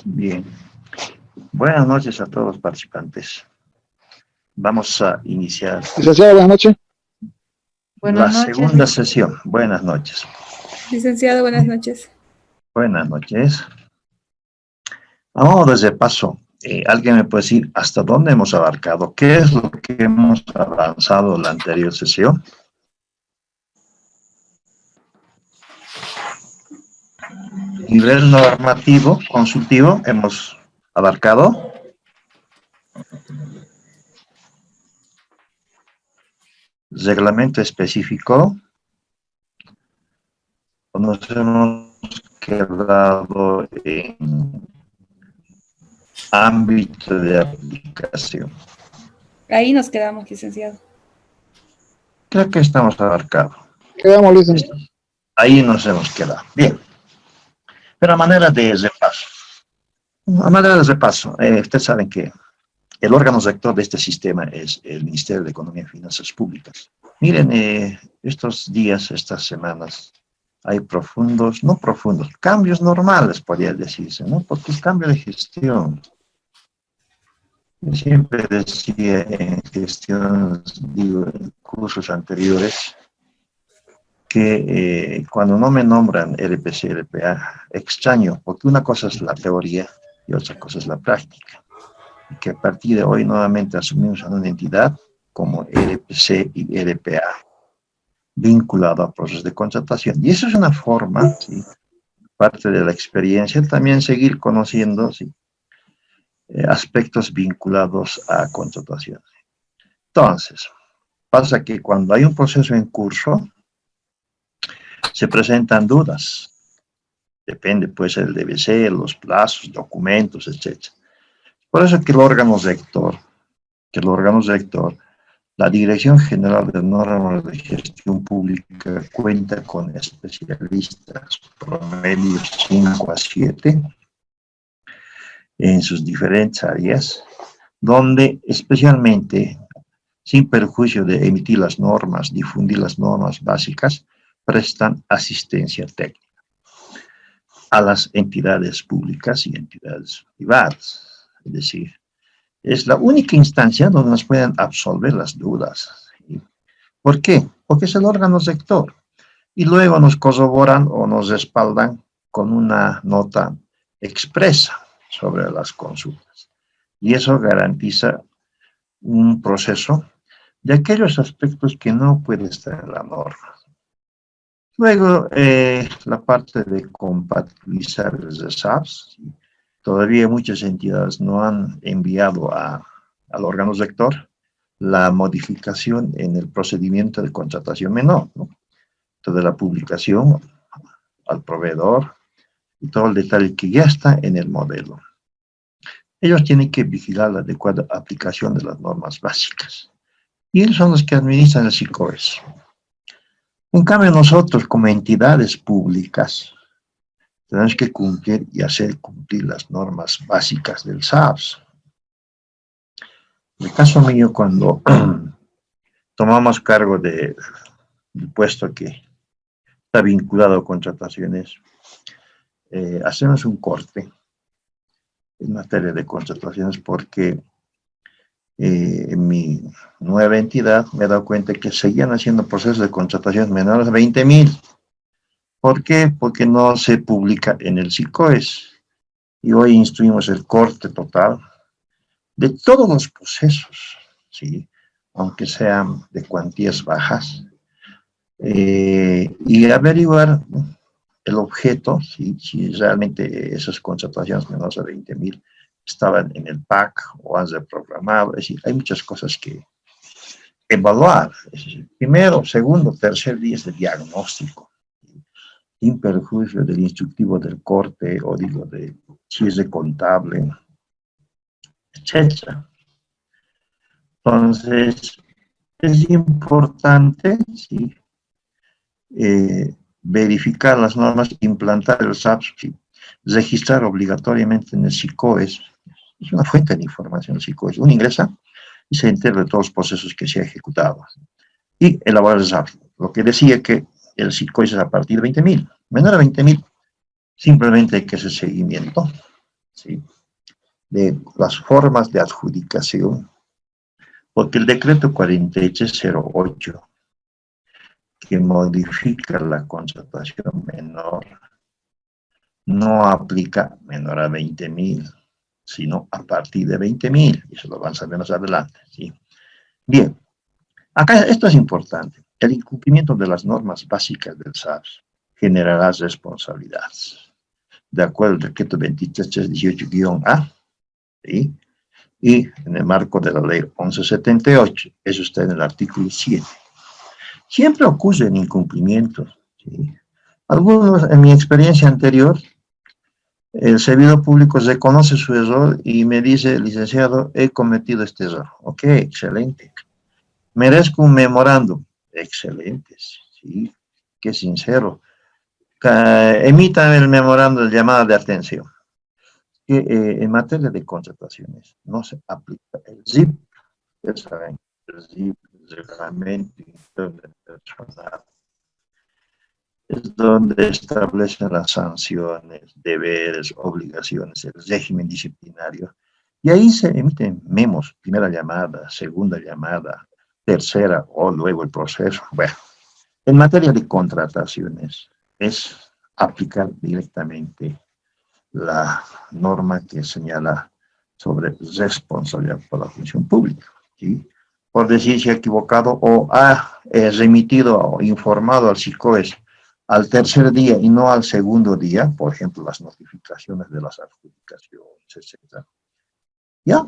Bien. Buenas noches a todos los participantes. Vamos a iniciar Licenciado, buenas noches. la segunda sesión. Buenas noches. Licenciado, buenas noches. Buenas noches. Vamos desde paso. ¿Alguien me puede decir hasta dónde hemos abarcado? ¿Qué es lo que hemos avanzado en la anterior sesión? Nivel normativo, consultivo, hemos abarcado. Reglamento específico. Nos hemos quedado en ámbito de aplicación. Ahí nos quedamos, licenciado. Creo que estamos abarcados. Quedamos, licenciado. Ahí nos hemos quedado. Bien. Pero a manera de repaso. Ustedes saben que el órgano rector de este sistema es el Ministerio de Economía y Finanzas Públicas. Miren, estos días, estas semanas, hay cambios normales, podría decirse, ¿no? Porque es cambio de gestión. Yo siempre decía en en cursos anteriores, que cuando no me nombran LPC, LPA, extraño, porque una cosa es la teoría y otra cosa es la práctica. Y que a partir de hoy nuevamente asumimos a una entidad como LPC y LPA, vinculado a procesos de contratación. Y eso es una forma, ¿sí?, parte de la experiencia, también seguir conociendo, ¿sí?, aspectos vinculados a contratación. Entonces, pasa que cuando hay un proceso en curso, se presentan dudas. Depende, puede ser el DBC, los plazos, documentos, etc. Por eso que el órgano rector, la Dirección General de Normas de Gestión Pública, cuenta con especialistas, promedio 5 a 7, en sus diferentes áreas, donde especialmente, sin perjuicio de emitir las normas, difundir las normas básicas, prestan asistencia técnica a las entidades públicas y entidades privadas. Es decir, es la única instancia donde nos pueden absolver las dudas. ¿Por qué? Porque es el órgano rector. Y luego nos corroboran o nos respaldan con una nota expresa sobre las consultas. Y eso garantiza un proceso de aquellos aspectos que no puede estar en la norma. Luego, la parte de compatibilizar el RESAPS. Todavía muchas entidades no han enviado al órgano rector la modificación en el procedimiento de contratación menor, ¿no? Toda la publicación al proveedor y todo el detalle que ya está en el modelo. Ellos tienen que vigilar la adecuada aplicación de las normas básicas. Y ellos son los que administran el SICOES. En cambio, nosotros como entidades públicas tenemos que cumplir y hacer cumplir las normas básicas del SAPS. En el caso mío, cuando tomamos cargo del puesto que está vinculado a contrataciones, hacemos un corte en materia de contrataciones porque en mi nueva entidad me he dado cuenta que seguían haciendo procesos de contratación menores a 20.000. ¿Por qué? Porque no se publica en el SICOES. Y hoy instruimos el corte total de todos los procesos, ¿sí?, aunque sean de cuantías bajas, y averiguar el objeto, ¿sí?, si realmente esas contrataciones menores a 20.000 estaban en el PAC o han reprogramado. Es decir, hay muchas cosas que evaluar. Es decir, primero, segundo, tercer día es de diagnóstico, sin perjuicio del instructivo del corte o digo de cierre contable, etc. Entonces, es importante, ¿sí?, verificar las normas, implantar el SAPS, ¿sí?, registrar obligatoriamente en el SICOES. Es una fuente de información el SICOES. Uno ingresa y se entera de todos los procesos que se ha ejecutado. Y elaborar el SAPS. Lo que decía que el SICOES es a partir de 20.000. Menor a 20.000, simplemente hay que hacer seguimiento ¿sí? De las formas de adjudicación, porque el decreto 4308, que modifica la contratación menor, no aplica menor a 20.000, sino a partir de 20.000, y eso lo vamos a ver más adelante, ¿sí? Bien, acá esto es importante. El incumplimiento de las normas básicas del SARS generará responsabilidades, de acuerdo al decreto 2318-A, ¿sí? Y en el marco de la ley 1178, eso está en el artículo 7. Siempre ocurren incumplimientos, ¿sí? Algunos, en mi experiencia anterior, el servidor público reconoce su error y me dice, licenciado, he cometido este error. Ok, excelente. Merezco un memorándum. Excelente, sí, qué sincero. Emitan el memorándum de llamada de atención. Que en materia de contrataciones no se aplica el ZIP, ustedes saben, el ZIP, el reglamento interno del personal, es donde establecen las sanciones, deberes, obligaciones, el régimen disciplinario. Y ahí se emiten memos, primera llamada, segunda llamada, tercera o luego el proceso. Bueno, en materia de contrataciones es aplicar directamente la norma que señala sobre responsabilidad por la función pública, ¿sí? Por decir si ha equivocado o ha remitido o informado al SICOES al tercer día y no al segundo día, por ejemplo, las notificaciones de las adjudicaciones, etc. Ya,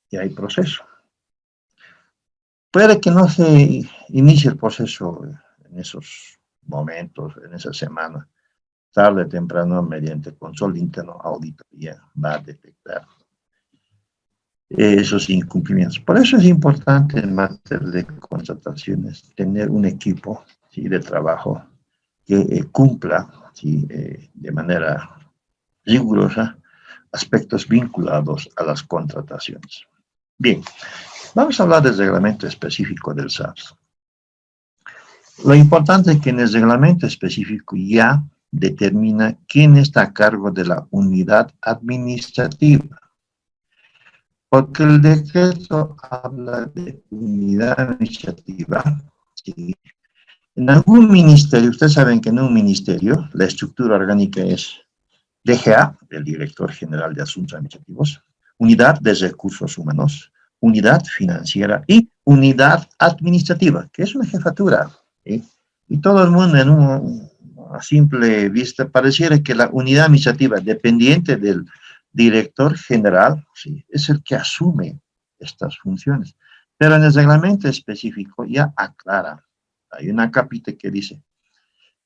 ya hay proceso. Puede que no se inicie el proceso en esos momentos, en esa semana. Tarde o temprano, mediante control interno, auditoría va a detectar esos incumplimientos. Por eso es importante en materia de contrataciones tener un equipo, ¿sí?, de trabajo que cumpla, ¿sí?, de manera rigurosa aspectos vinculados a las contrataciones. Bien, vamos a hablar del reglamento específico del SARS. Lo importante es que en el reglamento específico ya determina quién está a cargo de la unidad administrativa. Porque el decreto habla de unidad administrativa, ¿sí? En algún ministerio, ustedes saben que en un ministerio la estructura orgánica es DGA, el Director General de Asuntos Administrativos, Unidad de Recursos Humanos, Unidad Financiera y Unidad Administrativa, que es una jefatura, ¿sí? Y todo el mundo a simple vista pareciera que la unidad administrativa dependiente del director general, ¿sí?, es el que asume estas funciones. Pero en el reglamento específico ya aclara, hay una capita que dice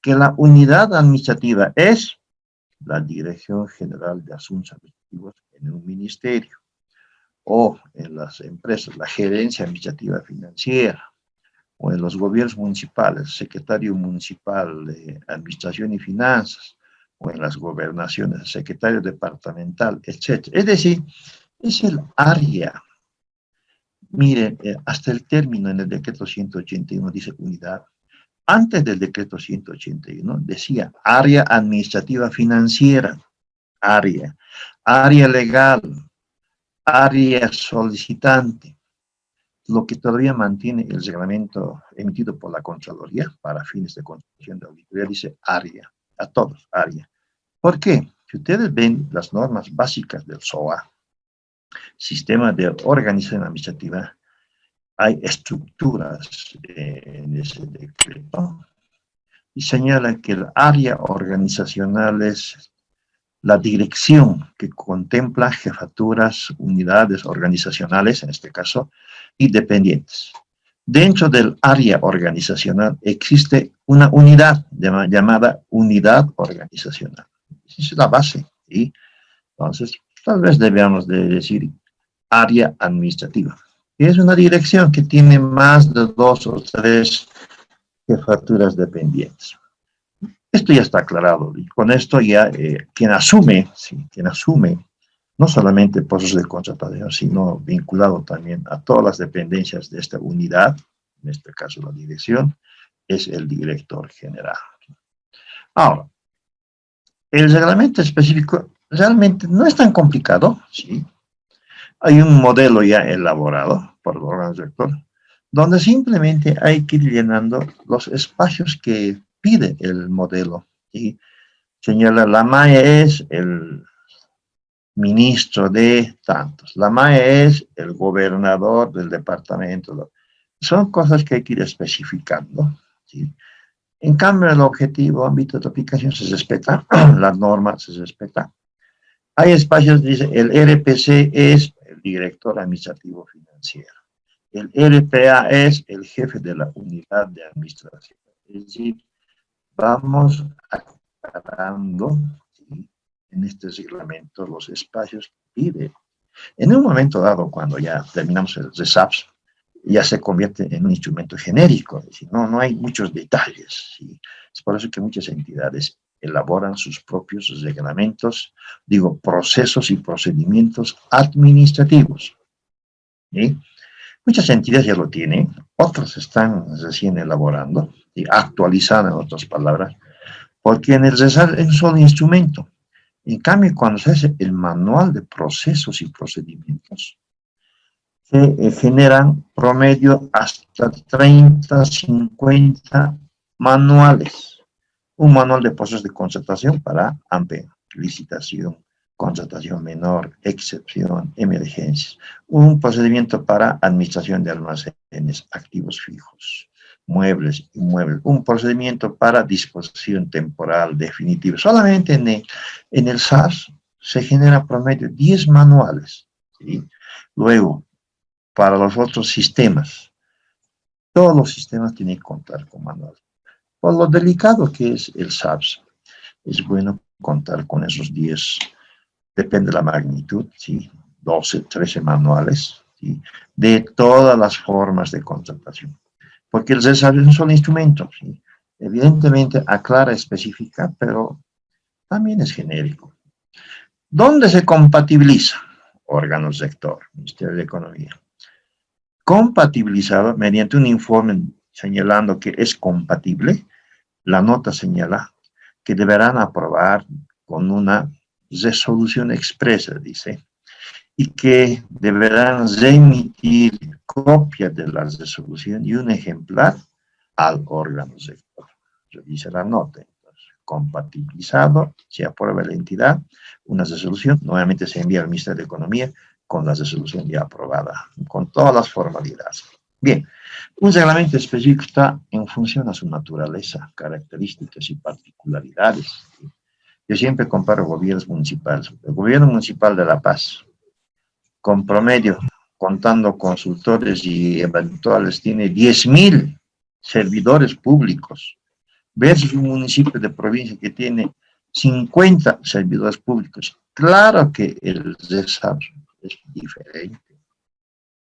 que la unidad administrativa es la Dirección General de Asuntos Administrativos en un ministerio, o en las empresas, la Gerencia Administrativa Financiera, o en los gobiernos municipales, Secretario Municipal de Administración y Finanzas, o en las gobernaciones, Secretario Departamental, etc. Es decir, es el área. Miren, hasta el término en el decreto 181 dice unidad. Antes del decreto 181 decía área administrativa financiera, área legal, área solicitante. Lo que todavía mantiene el reglamento emitido por la Contraloría para fines de construcción de auditoría dice área, a todos, área. ¿Por qué? Si ustedes ven las normas básicas del SOA, Sistema de Organización Administrativa, hay estructuras en ese decreto y señala que el área organizacional es la dirección que contempla jefaturas, unidades organizacionales, en este caso, y dependientes. Dentro del área organizacional existe una unidad llamada unidad organizacional. Esa es la base, ¿sí? Entonces, tal vez debamos de decir área administrativa. Es una dirección que tiene más de 2 o 3 jefaturas dependientes. Esto ya está aclarado, y con esto ya quien asume no solamente procesos de contratación, sino vinculado también a todas las dependencias de esta unidad, en este caso la dirección, es el director general. Ahora, el reglamento específico realmente no es tan complicado, ¿sí? Hay un modelo ya elaborado por el órgano rector, donde simplemente hay que ir llenando los espacios que pide el modelo. ¿Sí? Señala, la MAE es el ministro de tantos, la MAE es el gobernador del departamento. Son cosas que hay que ir especificando. ¿Sí? En cambio, el objetivo, ámbito de aplicación se respeta, la norma se respeta. Hay espacios, dice, el RPC es el director administrativo financiero. El RPA es el jefe de la unidad de administración. Es decir, vamos aclarando, ¿sí?, en este reglamento los espacios que pide. En un momento dado, cuando ya terminamos el RESAPS, ya se convierte en un instrumento genérico, es decir, no hay muchos detalles. ¿Sí? Es por eso que muchas entidades elaboran sus propios reglamentos, digo, procesos y procedimientos administrativos. ¿Sí? Muchas entidades ya lo tienen, otras están recién elaborando y actualizando, en otras palabras, porque en el RESAPS es un solo instrumento. En cambio, cuando se hace el manual de procesos y procedimientos, se generan promedio hasta 30, 50 manuales. Un manual de procesos de contratación para AMPE, licitación, contratación menor, excepción, emergencias. Un procedimiento para administración de almacenes, activos fijos, muebles, inmuebles. Un procedimiento para disposición temporal definitiva. Solamente en el SAS se genera promedio 10 manuales. ¿Sí? Luego, para los otros sistemas. Todos los sistemas tienen que contar con manual. Por lo delicado que es el SAPS, es bueno contar con esos 10, depende de la magnitud, ¿sí? 12, 13 manuales, ¿sí?, de todas las formas de contratación. Porque el SAPS es un solo instrumento, ¿sí? Evidentemente aclara, especifica, pero también es genérico. ¿Dónde se compatibiliza? Órgano rector, Ministerio de Economía. Compatibilizado mediante un informe señalando que es compatible, la nota señala que deberán aprobar con una resolución expresa, dice, y que deberán remitir copia de la resolución y un ejemplar al órgano rector. Dice la nota. Entonces, compatibilizado, se aprueba la entidad, una resolución, nuevamente se envía al Ministerio de Economía con la resolución ya aprobada, con todas las formalidades. Bien, un reglamento específico está en función a su naturaleza, características y particularidades. Yo siempre comparo gobiernos municipales. El gobierno municipal de La Paz, con promedio, contando consultores y eventuales, tiene 10.000 servidores públicos, versus un municipio de provincia que tiene 50 servidores públicos. Claro que el desarrollo es diferente.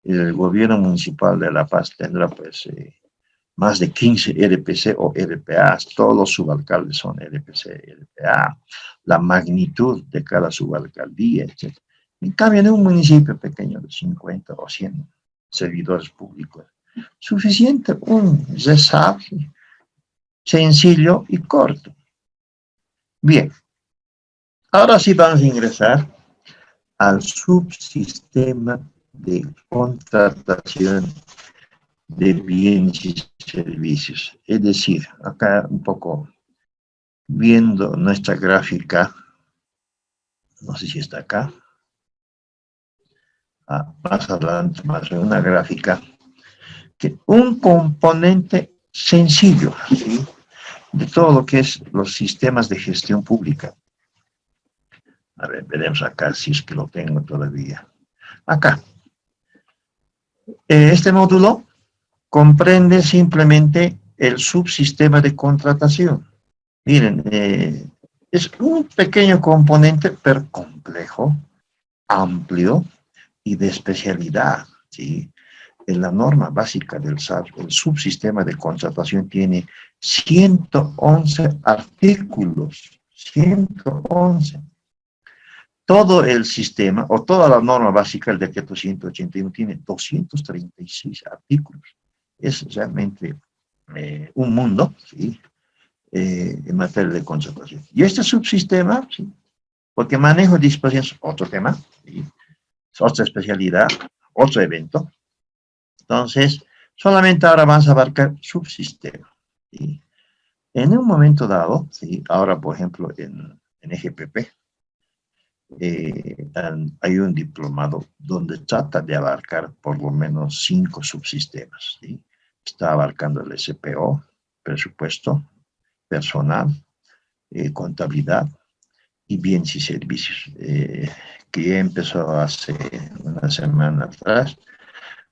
El gobierno municipal de La Paz tendrá pues más de 15 RPC o RPAs, todos los subalcaldes son RPC, RPA, la magnitud de cada subalcaldía, etc. En cambio, en un municipio pequeño de 50 o 100 servidores públicos, suficiente un RESAP sencillo y corto. Bien, ahora sí vamos a ingresar al subsistema de contratación de bienes y servicios. Es decir, acá un poco viendo nuestra gráfica, no sé si está acá, más adelante, más una gráfica, que un componente sencillo, ¿sí?, de todo lo que es los sistemas de gestión pública. A ver, veremos acá si es que lo tengo todavía. Acá. Este módulo comprende simplemente el subsistema de contratación. Miren, es un pequeño componente, pero complejo, amplio y de especialidad, ¿sí? En la norma básica del SAP, el subsistema de contratación tiene 111 artículos, 111. Todo el sistema, o toda la norma básica, el decreto 181, tiene 236 artículos. Es realmente un mundo, ¿sí?, en materia de contratación. Y este subsistema, ¿sí?, porque manejo de disposiciones es otro tema, ¿sí? Es otra especialidad, otro evento. Entonces, solamente ahora vamos a abarcar subsistemas, ¿sí? En un momento dado, ¿sí? Ahora, por ejemplo, en EGPP, hay un diplomado donde trata de abarcar por lo menos 5 subsistemas, ¿sí? Está abarcando el SPO, presupuesto, personal, contabilidad y bienes y servicios, que ya empezó hace una semana atrás,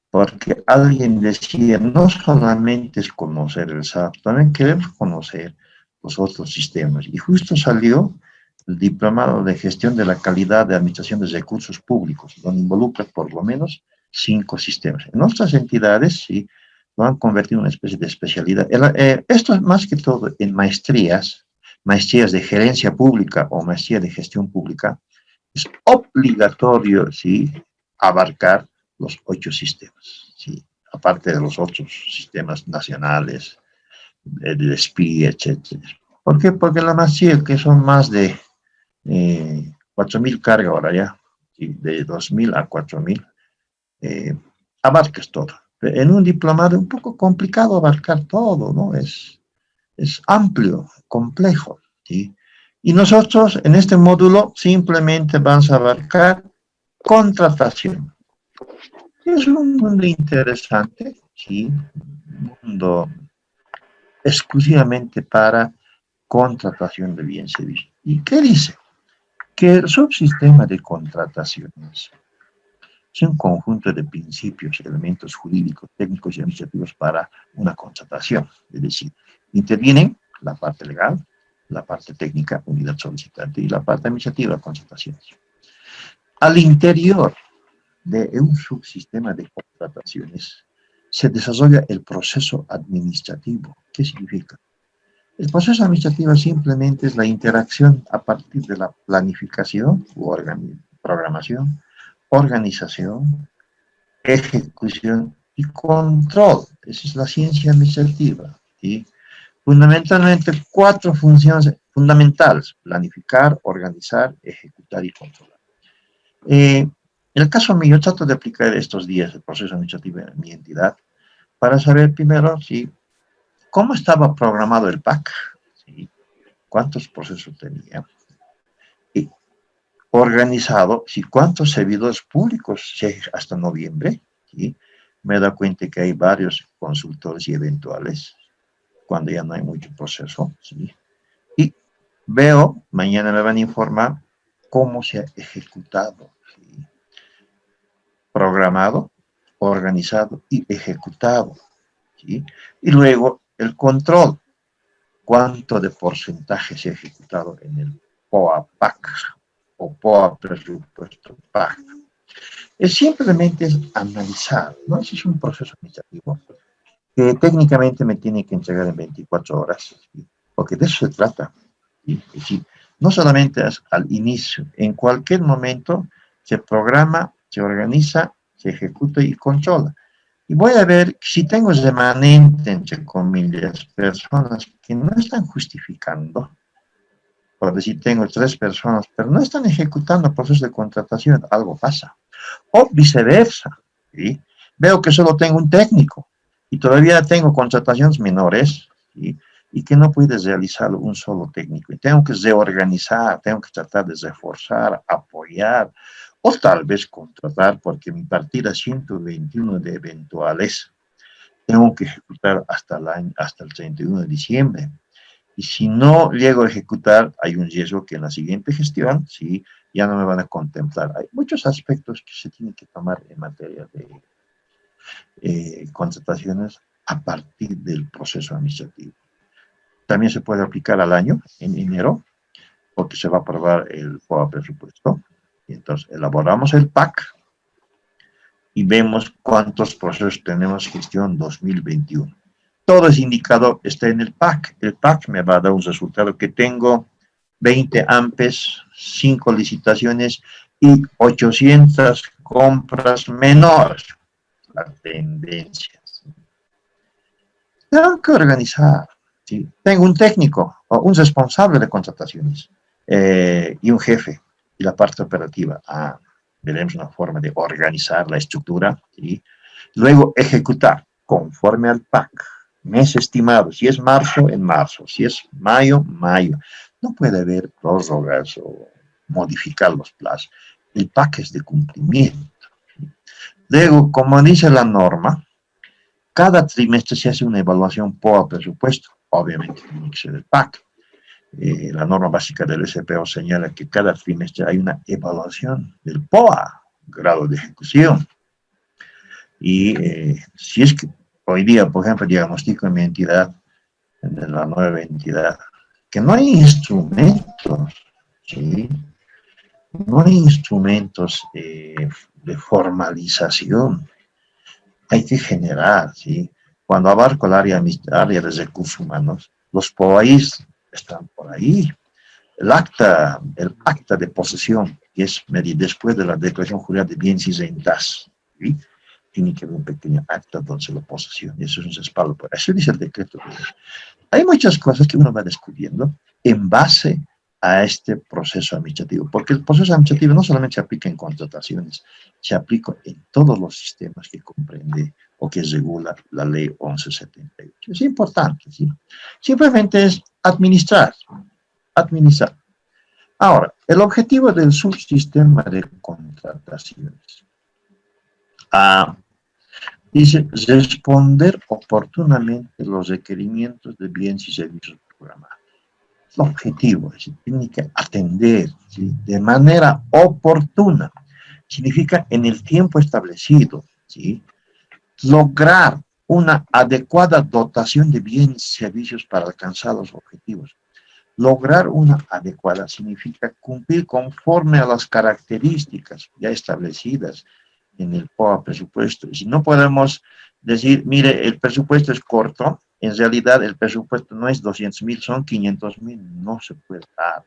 porque alguien decía, no solamente es conocer el SAP, también queremos conocer los otros sistemas. Y justo salió el Diplomado de Gestión de la Calidad de Administración de Recursos Públicos, donde involucra por lo menos 5 sistemas. En otras entidades, sí, lo han convertido en una especie de especialidad. Esto es más que todo en maestrías de gerencia pública o maestría de gestión pública, es obligatorio, ¿sí?, abarcar los 8 sistemas, ¿sí?, aparte de los otros sistemas nacionales, el SPI, etcétera. ¿Por qué? Porque la maestría, que son más de 4.000 carga ahora ya, ¿sí?, de 2.000 a 4.000, abarcas todo. En un diplomado es un poco complicado abarcar todo, ¿no? Es amplio, complejo, ¿sí? Y nosotros en este módulo simplemente vamos a abarcar contratación. Es un mundo interesante, ¿sí? Un mundo exclusivamente para contratación de bienes y servicios. ¿Y qué dice? Que el subsistema de contrataciones es un conjunto de principios, elementos jurídicos, técnicos y administrativos para una contratación. Es decir, intervienen la parte legal, la parte técnica, unidad solicitante, y la parte administrativa, contrataciones. Al interior de un subsistema de contrataciones se desarrolla el proceso administrativo. ¿Qué significa? El proceso administrativo simplemente es la interacción a partir de la planificación u programación, organización, ejecución y control. Esa es la ciencia administrativa, ¿sí? Fundamentalmente 4 funciones fundamentales: planificar, organizar, ejecutar y controlar. En el caso mío, trato de aplicar estos días el proceso administrativo en mi entidad para saber primero si cómo estaba programado el PAC, ¿sí?, cuántos procesos tenía, y organizado, si cuántos servidores públicos hasta noviembre, ¿sí? Me he dado cuenta que hay varios consultores y eventuales, cuando ya no hay mucho proceso, ¿sí? Y veo, mañana me van a informar cómo se ha ejecutado, ¿sí?, programado, organizado y ejecutado, ¿sí? Y luego el control, cuánto de porcentaje se ha ejecutado en el POA-PAC o POA presupuesto PAC. Es simplemente analizar, ¿no? Ese es un proceso administrativo que técnicamente me tiene que entregar en 24 horas, ¿sí?, porque de eso se trata, ¿sí? Es decir, no solamente al inicio, en cualquier momento se programa, se organiza, se ejecuta y controla. Y voy a ver si tengo remanente, entre comillas, personas que no están justificando. Por decir, tengo 3 personas, pero no están ejecutando el proceso de contratación, algo pasa. O viceversa, ¿sí? Veo que solo tengo un técnico y todavía tengo contrataciones menores, ¿sí?, y que no puedes realizar un solo técnico. Y tengo que reorganizar, tengo que tratar de reforzar, apoyar, o tal vez contratar, porque mi partida 121 de eventuales tengo que ejecutar hasta el 31 de diciembre. Y si no llego a ejecutar, hay un riesgo que en la siguiente gestión, sí, ya no me van a contemplar. Hay muchos aspectos que se tienen que tomar en materia de contrataciones a partir del proceso administrativo. También se puede aplicar al año, en enero, porque se va a aprobar el POA presupuesto. Y entonces elaboramos el PAC y vemos cuántos procesos tenemos gestión 2021. Todo ese indicador está en el PAC. El PAC me va a dar un resultado que tengo 20 AMPES, 5 licitaciones y 800 compras menores. La tendencia. Tengo que organizar, ¿sí? Tengo un técnico o un responsable de contrataciones y un jefe. y la parte operativa, veremos una forma de organizar la estructura, ¿sí? Luego ejecutar conforme al PAC, mes estimado, si es marzo, en marzo, si es mayo, mayo. No puede haber prórrogas o modificar los plazos. El PAC es de cumplimiento. Luego, como dice la norma, cada trimestre se hace una evaluación por presupuesto, obviamente tiene que ser el PAC. La norma básica del SPO señala que cada trimestre hay una evaluación del POA, grado de ejecución. Y si es que hoy día, por ejemplo, diagnostico en mi entidad, en la nueva entidad, que no hay instrumentos, ¿sí? No hay instrumentos de formalización. Hay que generar, ¿sí? Cuando abarco el área de recursos humanos, los POAIs están por ahí. El acta de posesión, que es después de la declaración jurada de bienes y rentas, ¿sí? Tiene que haber un pequeño acta donde se lo posesión, y eso es un respaldo. Eso dice el decreto. Hay muchas cosas que uno va descubriendo en base a este proceso administrativo, porque el proceso administrativo no solamente se aplica en contrataciones, se aplica en todos los sistemas que comprende o que regula la ley 1178. Es importante, ¿sí? Simplemente es administrar. Ahora, el objetivo del subsistema de contrataciones dice responder oportunamente los requerimientos de bienes y servicios programados. El objetivo es tiene que atender, ¿sí? De manera oportuna. Significa en el tiempo establecido, ¿sí? Lograr una adecuada dotación de bienes y servicios para alcanzar los objetivos. Lograr una adecuada significa cumplir conforme a las características ya establecidas en el POA presupuesto. Y si no podemos decir, mire, el presupuesto es corto, en realidad el presupuesto no es 200.000, son 500.000, no se puede dar,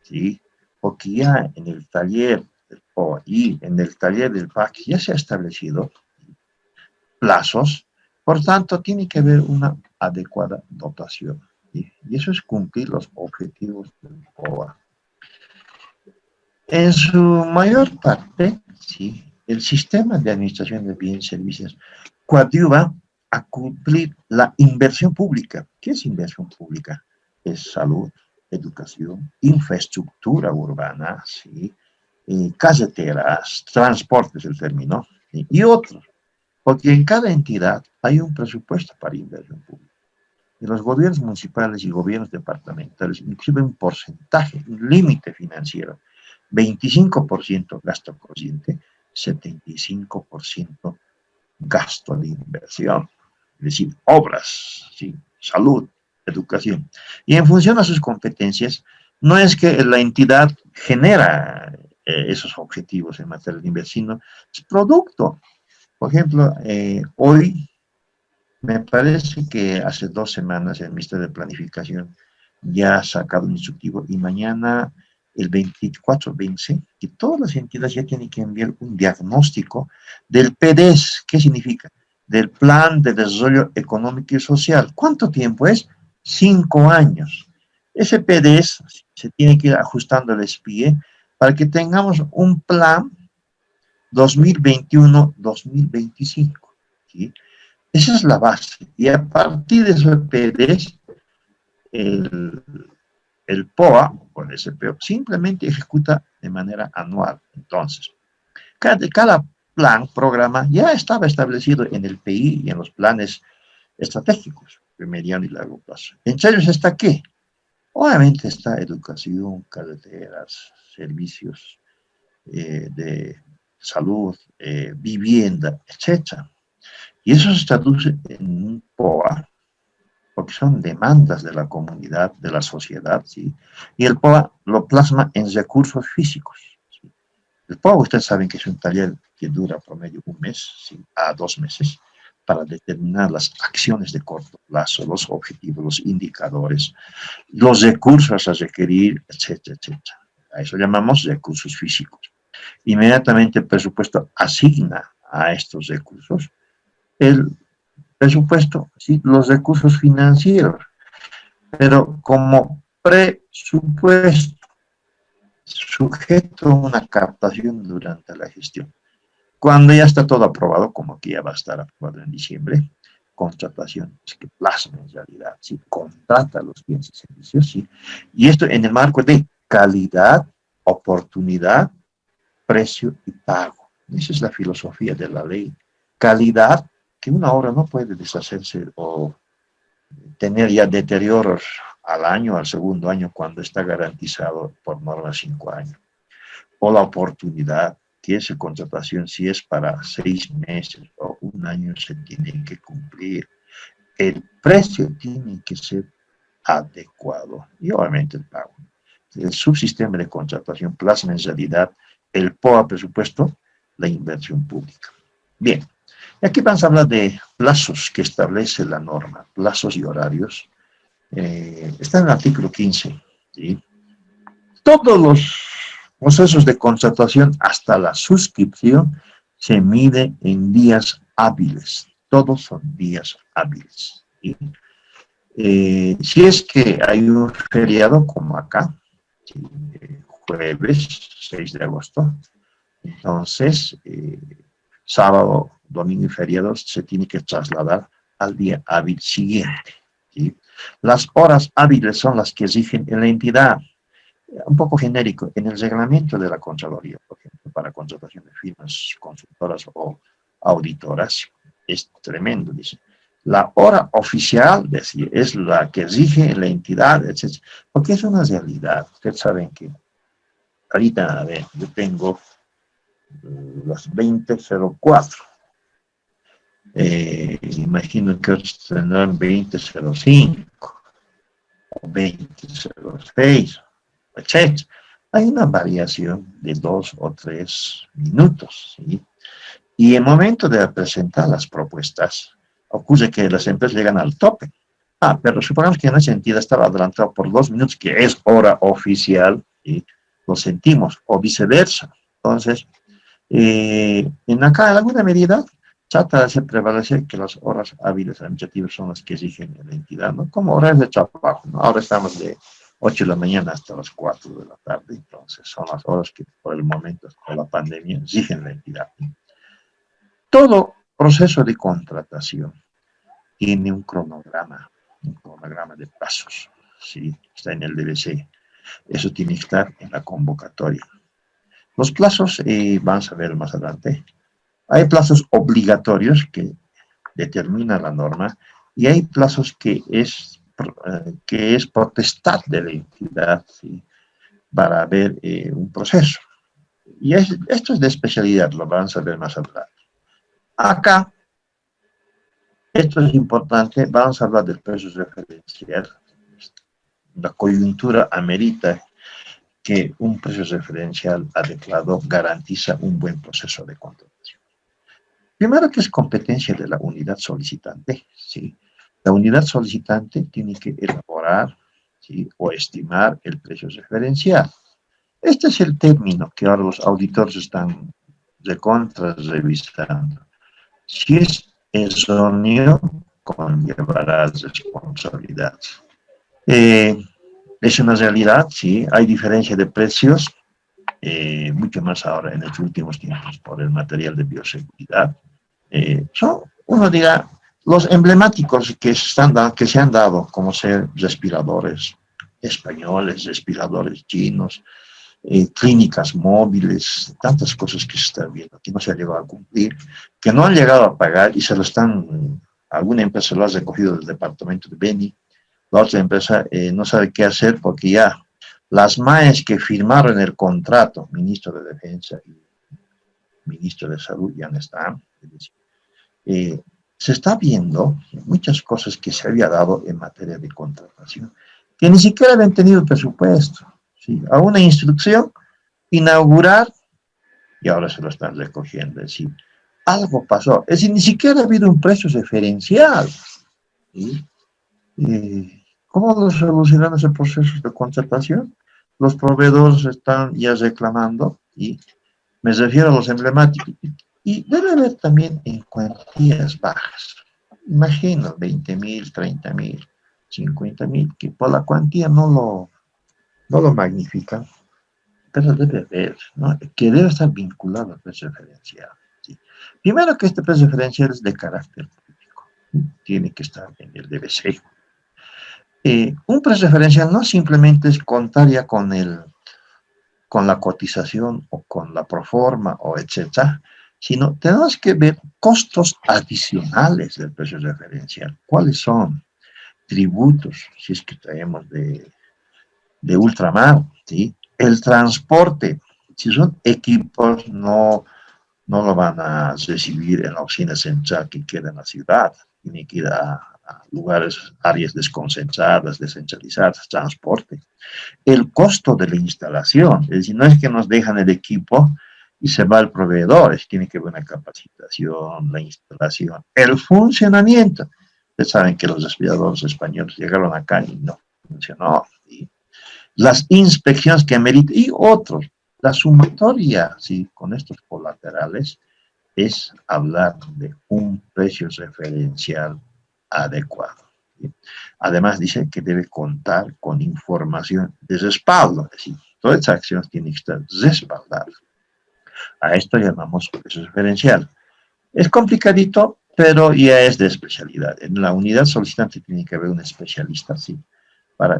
¿sí? Porque ya en el taller del POA y en el taller del PAC ya se ha establecido plazos, por tanto tiene que haber una adecuada dotación, ¿sí? Y eso es cumplir los objetivos del POA. En su mayor parte, sí, el sistema de administración de bienes y servicios coadyuva a cumplir la inversión pública. ¿Qué es inversión pública? Es salud, educación, infraestructura urbana, ¿sí? Carreteras, transportes, el término, ¿sí? Y otros. Porque en cada entidad hay un presupuesto para inversión pública. Y los gobiernos municipales y gobiernos departamentales, inclusive un porcentaje, un límite financiero, 25% gasto corriente, 75% gasto de inversión, es decir, obras, ¿sí? Salud, educación. Y en función a sus competencias, no es que la entidad genera esos objetivos en materia de inversión, sino es producto. Por ejemplo, hoy me parece que hace 2 semanas el Ministerio de Planificación ya ha sacado un instructivo y mañana el 24 vence que todas las entidades ya tienen que enviar un diagnóstico del PDES. ¿Qué significa? Del Plan de Desarrollo Económico y Social. ¿Cuánto tiempo es? 5 años. Ese PDES se tiene que ir ajustando el SPIE para que tengamos un plan 2021-2025. ¿Sí? Esa es la base. Y a partir de esos PDES, el POA o el SPO simplemente ejecuta de manera anual. Entonces, cada plan, programa, ya estaba establecido en el PI y en los planes estratégicos de mediano y largo plazo. ¿Entre ellos está qué? Obviamente está educación, carreteras, servicios de salud, vivienda, etc. Y eso se traduce en un POA, porque son demandas de la comunidad, de la sociedad, ¿sí? Y el POA lo plasma en recursos físicos, ¿sí? El POA, ustedes saben que es un taller que dura promedio 1 mes, ¿sí? A 2 meses, para determinar las acciones de corto plazo, los objetivos, los indicadores, los recursos a requerir, etcétera, etcétera. A eso llamamos recursos físicos. Inmediatamente el presupuesto asigna a estos recursos el presupuesto, ¿sí? Los recursos financieros, pero como presupuesto, sujeto a una captación durante la gestión. Cuando ya está todo aprobado, como que ya va a estar aprobado en diciembre, contratación, es que plasma en realidad, ¿sí? Contrata los bienes y servicios, ¿sí? Y esto en el marco de calidad, oportunidad, precio y pago. Esa es la filosofía de la ley. Calidad, que una obra no puede deshacerse o tener ya deterioros al año, al segundo año, cuando está garantizado por norma 5 años. O la oportunidad, que esa contratación, si es para 6 meses o un año, se tiene que cumplir. El precio tiene que ser adecuado y obviamente el pago. El subsistema de contratación plasma en realidad el POA presupuesto, la inversión pública. Bien, aquí vamos a hablar de plazos que establece la norma, plazos y horarios. Está en el artículo 15, ¿sí? Todos los procesos de contratación hasta la suscripción se mide en días hábiles. Todos son días hábiles, ¿sí? Si es que hay un feriado como acá, ¿sí? Jueves 6 de agosto, entonces sábado, domingo y feriados se tiene que trasladar al día hábil siguiente, ¿sí? Las horas hábiles son las que rigen en la entidad. Un poco genérico, en el reglamento de la Contraloría, por ejemplo, para contratación de firmas consultoras o auditoras, es tremendo, dice. La hora oficial, decir, es la que rige la entidad, etc. Porque es una realidad. Ustedes saben que ahorita, a ver, yo tengo las 20:04. Imagino que otros tendrán 20:05 o 20:06, etc. Hay una variación de 2 o 3 minutos, ¿sí? Y en el momento de presentar las propuestas, ocurre que las empresas llegan al tope. Pero supongamos que en esa entidad estaba adelantado por 2 minutos, que es hora oficial, ¿sí? Lo sentimos, o viceversa. Entonces, en acá, en alguna medida, trata de hacer prevalecer que las horas hábiles administrativas son las que exigen en la entidad, ¿no? Como horas de trabajo, ¿no? Ahora estamos de 8 de la mañana hasta las 4 de la tarde, entonces son las horas que por el momento, hasta la pandemia, exigen la entidad. Todo proceso de contratación tiene un cronograma de pasos, ¿sí? Está en el DBC. Eso tiene que estar en la convocatoria. Los plazos, vamos a ver más adelante. Hay plazos obligatorios que determina la norma y hay plazos que es potestad de la entidad, ¿sí? Para ver un proceso. Y esto es de especialidad, lo vamos a ver más adelante. Acá, esto es importante, vamos a hablar del precio referencial. La coyuntura amerita que un precio referencial adecuado garantiza un buen proceso de contratación. Primero, que es competencia de la unidad solicitante, ¿sí? La unidad solicitante tiene que elaborar, ¿sí? O estimar el precio referencial. Este es el término que ahora los auditores están revisando. Si es erróneo, conllevará responsabilidad. Es una realidad, sí, hay diferencia de precios, mucho más ahora en los últimos tiempos por el material de bioseguridad. Son, uno diga, los emblemáticos que se han dado, como ser respiradores españoles, respiradores chinos, clínicas móviles, tantas cosas que se están viendo, que no se ha llegado a cumplir, que no han llegado a pagar y se lo están, alguna empresa lo ha recogido del departamento de Beni, la otra empresa no sabe qué hacer porque ya las MAES que firmaron el contrato, ministro de Defensa y ministro de Salud, ya no están. Se está viendo muchas cosas que se había dado en materia de contratación, que ni siquiera habían tenido presupuesto, ¿sí? A una instrucción, inaugurar, y ahora se lo están recogiendo. Es decir, algo pasó. Es decir, ni siquiera ha habido un precio referencial, ¿sí? ¿Cómo solucionan ese proceso de contratación? Los proveedores están ya reclamando, y me refiero a los emblemáticos, y debe haber también en cuantías bajas. Imagino 20,000, 30,000, 50,000, que por la cuantía no lo magnifican, pero debe ver, ¿no? Que debe estar vinculado al precio referencial. ¿Sí? Primero que este precio referencial es de carácter público, ¿sí? Tiene que estar en el DBC. Un precio referencial no simplemente es contar ya con la cotización o con la proforma o etcétera, sino tenemos que ver costos adicionales del precio referencial. ¿Cuáles son? Tributos, si es que traemos de ultramar, ¿sí? El transporte, si son equipos, no lo van a recibir en la oficina central que queda en la ciudad, tiene que ir a lugares, áreas desconcentradas, descentralizadas, transporte. El costo de la instalación, es decir, no es que nos dejan el equipo y se va el proveedor, es que tiene que haber una capacitación, la instalación, el funcionamiento. Ustedes saben que los aspiradores españoles llegaron acá y no funcionó. ¿Sí? Las inspecciones que ameritan y otros. La sumatoria, ¿sí? Con estos colaterales es hablar de un precio referencial adecuado. ¿Sí? Además dice que debe contar con información de respaldo, es decir, todas esas acciones tienen que estar respaldadas. A esto llamamos precio referencial. Es complicadito, pero ya es de especialidad. En la unidad solicitante tiene que haber un especialista, sí.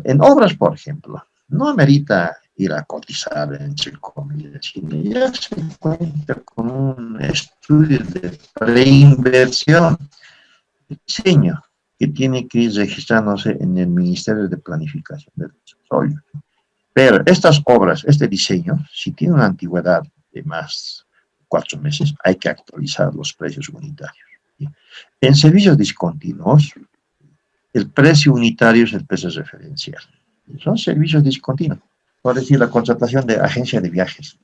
En obras, por ejemplo, no amerita ir a cotizar entre comillas, sino ya se cuenta con un estudio de preinversión, diseño, que tiene que ir registrándose en el Ministerio de Planificación del Desarrollo. Pero estas obras, este diseño, si tiene una antigüedad de más de 4 meses, hay que actualizar los precios unitarios. ¿Sí? En servicios discontinuos, el precio unitario es el precio referencial. Son servicios discontinuos. Por decir, la contratación de agencia de viajes.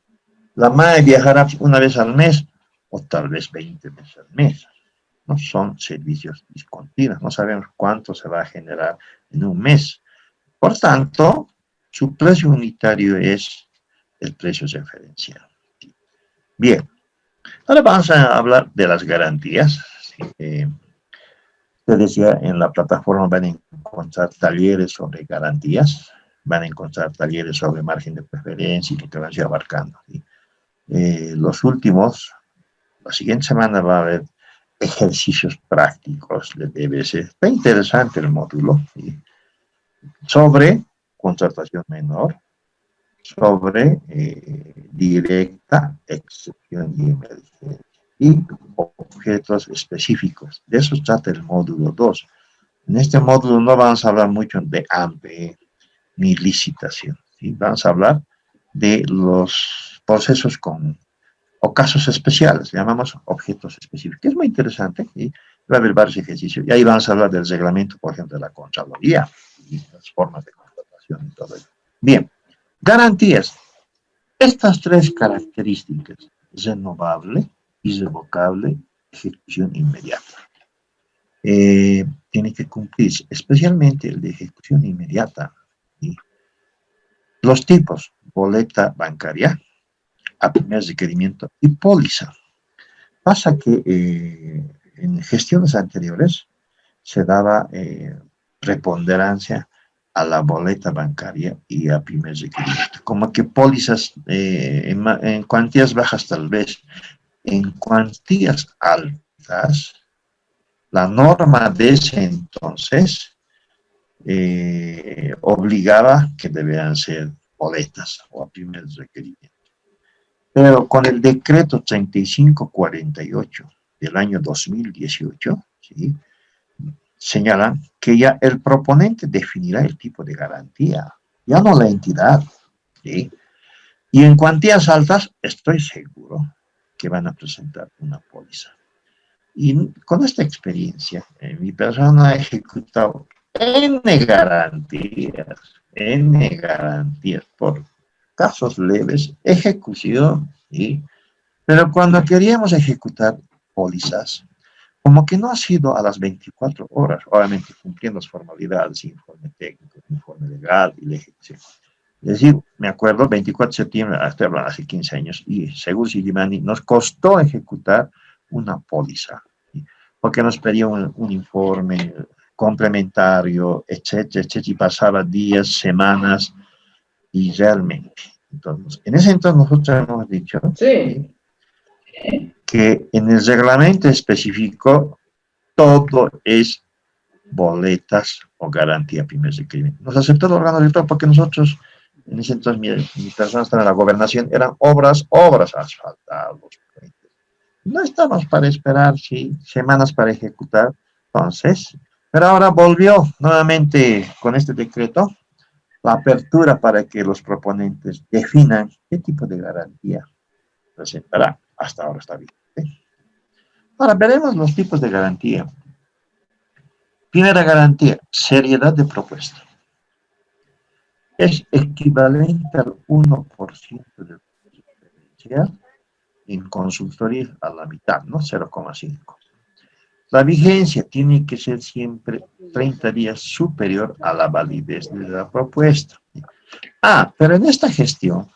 La MAE viajará una vez al mes o tal vez 20 veces al mes. No son servicios discontinuos. No sabemos cuánto se va a generar en un mes. Por tanto, su precio unitario es el precio referencial. Bien, ahora vamos a hablar de las garantías. Usted decía, en la plataforma van a encontrar talleres sobre garantías, van a encontrar talleres sobre margen de preferencia y lo que van a ir abarcando. ¿Sí? Los últimos, la siguiente semana va a haber ejercicios prácticos de DBC. Está interesante el módulo. ¿Sí? Sobre contratación menor, sobre directa, excepción y emergencia, y objetos específicos. De eso trata el módulo 2. En este módulo no vamos a hablar mucho de AMPE ni licitación, ¿sí? Vamos a hablar de los procesos o casos especiales, llamamos objetos específicos, que es muy interesante, ¿sí? Va a haber varios ejercicios, y ahí vamos a hablar del reglamento, por ejemplo, de la Contraloría, y las formas de contratación y todo ello. Bien, garantías. Estas 3 características, renovable, irrevocable, ejecución inmediata, tiene que cumplirse, especialmente el de ejecución inmediata. ¿Sí? Los tipos, boleta bancaria, a primer requerimiento y póliza. Pasa que en gestiones anteriores se daba preponderancia a la boleta bancaria y a primer requerimiento. Como que pólizas en cuantías bajas tal vez, en cuantías altas, la norma de ese entonces obligaba que debían ser boletas o a primer requerimiento. Pero con el decreto 3548 del año 2018, ¿sí? Señalan que ya el proponente definirá el tipo de garantía, ya no la entidad. ¿Sí? Y en cuantías altas, estoy seguro que van a presentar una póliza. Y con esta experiencia, mi persona ha ejecutado N garantías por casos leves, ejecución, ¿sí? Pero cuando queríamos ejecutar pólizas, como que no ha sido a las 24 horas, obviamente cumpliendo las formalidades, informe técnico, informe legal y la ejecución. Es decir, me acuerdo, 24 de septiembre, hasta hace 15 años, y Seguros Illimani nos costó ejecutar una póliza, ¿sí? Porque nos pedía un informe complementario, etcétera, etcétera, y pasaba días, semanas, y realmente Entonces, en ese entonces nosotros hemos dicho Sí. que en el reglamento específico todo es boletas o garantía pymes de crimen. Nos aceptó el órgano director porque nosotros, en ese entonces mi persona estaba en la gobernación, eran obras asfaltadas. No estamos para esperar, sí, semanas para ejecutar. Entonces, pero ahora volvió nuevamente con este decreto la apertura para que los proponentes definan qué tipo de garantía presentará. Hasta ahora está bien. Ahora veremos los tipos de garantía. Primera garantía, seriedad de propuesta. Es equivalente al 1% del diferencial en consultoría a la mitad, ¿no? 0,5. La vigencia tiene que ser siempre 30 días superior a la validez de la propuesta. Pero en esta gestión,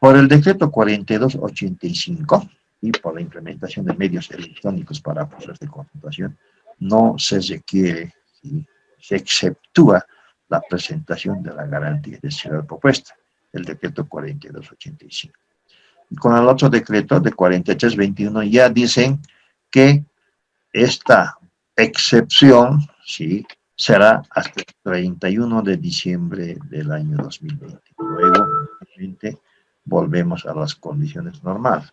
por el decreto 4285 y por la implementación de medios electrónicos para procesos de consultación, no se requiere, ¿sí? Se exceptúa la presentación de la garantía de cierre de propuesta, el decreto 4285. Y con el otro decreto de 4321 ya dicen que esta excepción, ¿sí?, será hasta el 31 de diciembre del año 2020. Luego, obviamente, volvemos a las condiciones normales.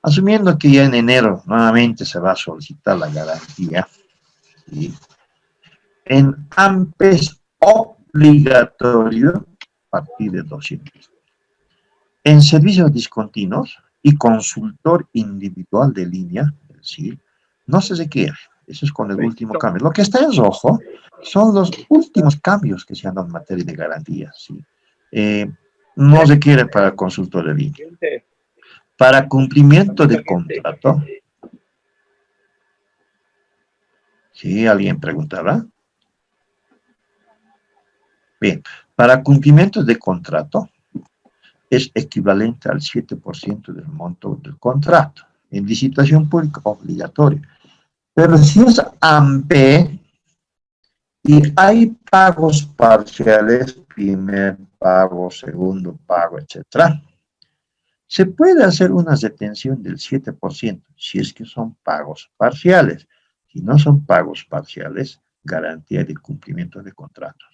Asumiendo que ya en enero nuevamente se va a solicitar la garantía, ¿sí?, en AMPE es obligatorio a partir de 200. En servicios discontinuos y consultor individual de línea, es decir, no se requiere. Eso es con el último cambio. Lo que está en rojo son los últimos cambios que se han dado en materia de garantías, ¿sí? No requiere para consultor de línea. Para cumplimiento de contrato, ¿sí? ¿Alguien preguntaba? Bien, para cumplimiento de contrato es equivalente al 7% del monto del contrato. En licitación pública obligatoria. Pero si es AMPE y hay pagos parciales, primer pago, segundo pago, etc., se puede hacer una retención del 7% si es que son pagos parciales. Si no son pagos parciales, garantía de cumplimiento de contratos.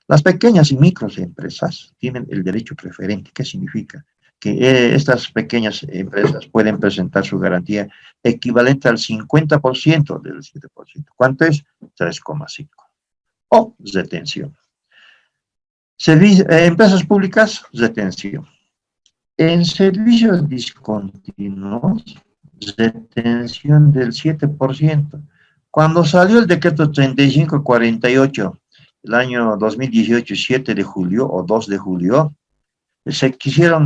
Las pequeñas y microempresas tienen el derecho preferente. ¿Qué significa? Que estas pequeñas empresas pueden presentar su garantía equivalente al 50% del 7%. ¿Cuánto es? 3,5. O retención. Empresas públicas, retención. En servicios discontinuos, retención del 7%. Cuando salió el decreto 3548, el año 2018, 7 de julio o 2 de julio, se quisieron,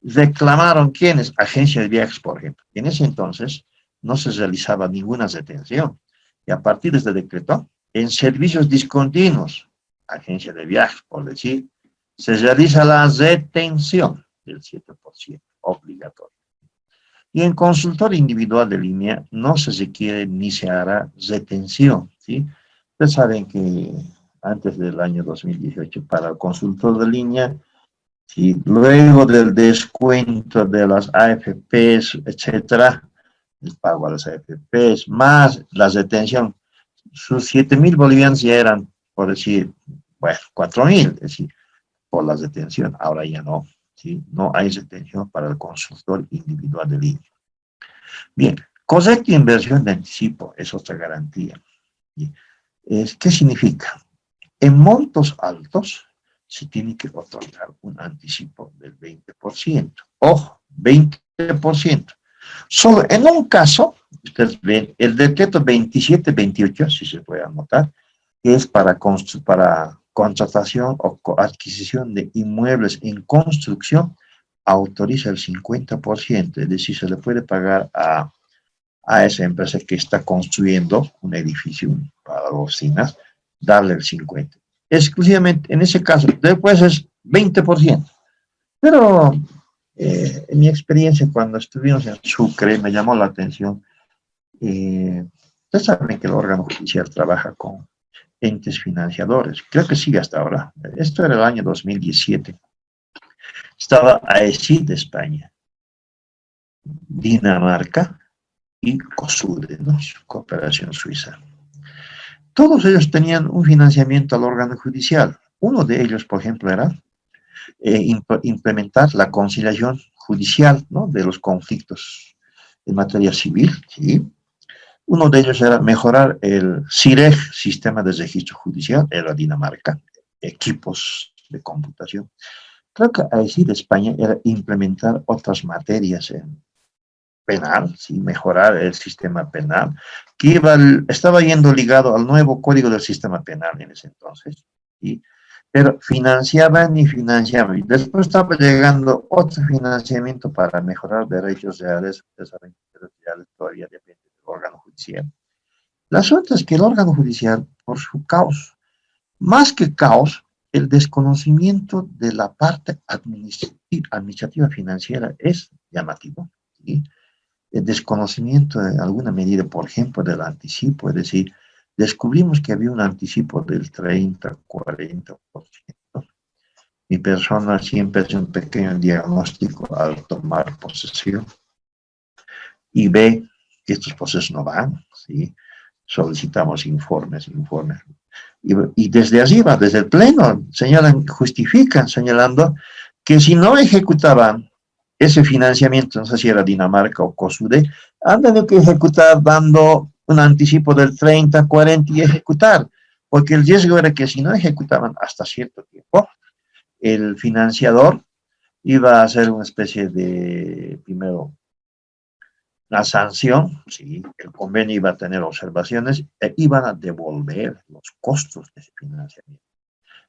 reclamaron quiénes, agencias de viajes, por ejemplo. En ese entonces no se realizaba ninguna retención. Y a partir de este decreto, en servicios discontinuos, agencia de viajes, por decir, se realiza la retención del 7% obligatorio. Y en consultor individual de línea no se requiere ni se hará retención, ¿sí? Ustedes saben que antes del año 2018, para el consultor de línea, ¿sí?, luego del descuento de las AFPs, etcétera, el pago a las AFPs, más la retención, sus 7.000 bolivianos ya eran, por decir, 4.000, es decir, por la retención. Ahora ya no, ¿sí? No hay retención para el consultor individual de línea. Bien, correcta inversión de anticipo es otra garantía. ¿Qué significa? En montos altos se tiene que otorgar un anticipo del 20%. Ojo, 20%. Solo en un caso, ustedes ven, el decreto 2728, si se puede anotar, que es para contratación o adquisición de inmuebles en construcción, autoriza el 50%, es decir, se le puede pagar a esa empresa que está construyendo un edificio para oficinas, darle el 50%. Exclusivamente en ese caso, después es 20%. Pero en mi experiencia, cuando estuvimos en Sucre, me llamó la atención. Ustedes saben que el órgano judicial trabaja con entes financiadores. Creo que sigue hasta ahora. Esto era el año 2017. Estaba AECID de España, Dinamarca y COSUDE, ¿no? Cooperación Suiza. Todos ellos tenían un financiamiento al órgano judicial. Uno de ellos, por ejemplo, era implementar la conciliación judicial, ¿no? De los conflictos en materia civil, ¿sí? Uno de ellos era mejorar el CIREG, Sistema de Registro Judicial, era Dinamarca, equipos de computación. Creo que así de España era implementar otras materias en penal, ¿sí? Mejorar el sistema penal, que estaba yendo ligado al nuevo código del sistema penal en ese entonces, ¿sí? Pero financiaban y financiaban. Y después estaba llegando otro financiamiento para mejorar derechos reales, derechos reales todavía depende del órgano judicial. La suerte es que el órgano judicial, por su caos, más que caos, el desconocimiento de la parte administrativa financiera es llamativo, ¿sí? El desconocimiento en alguna medida, por ejemplo, del anticipo, es decir, descubrimos que había un anticipo del 30, 40%. Mi persona siempre hace un pequeño diagnóstico al tomar posesión y ve que estos procesos no van, ¿sí? Solicitamos informes. Y desde arriba, desde el pleno, justifican señalando que si no ejecutaban ese financiamiento, no sé si era Dinamarca o COSUDE, han tenido que ejecutar dando un anticipo del 30, 40 y ejecutar, porque el riesgo era que si no ejecutaban hasta cierto tiempo, el financiador iba a hacer una especie de, primero, la sanción, sí, el convenio iba a tener observaciones e iban a devolver los costos de ese financiamiento.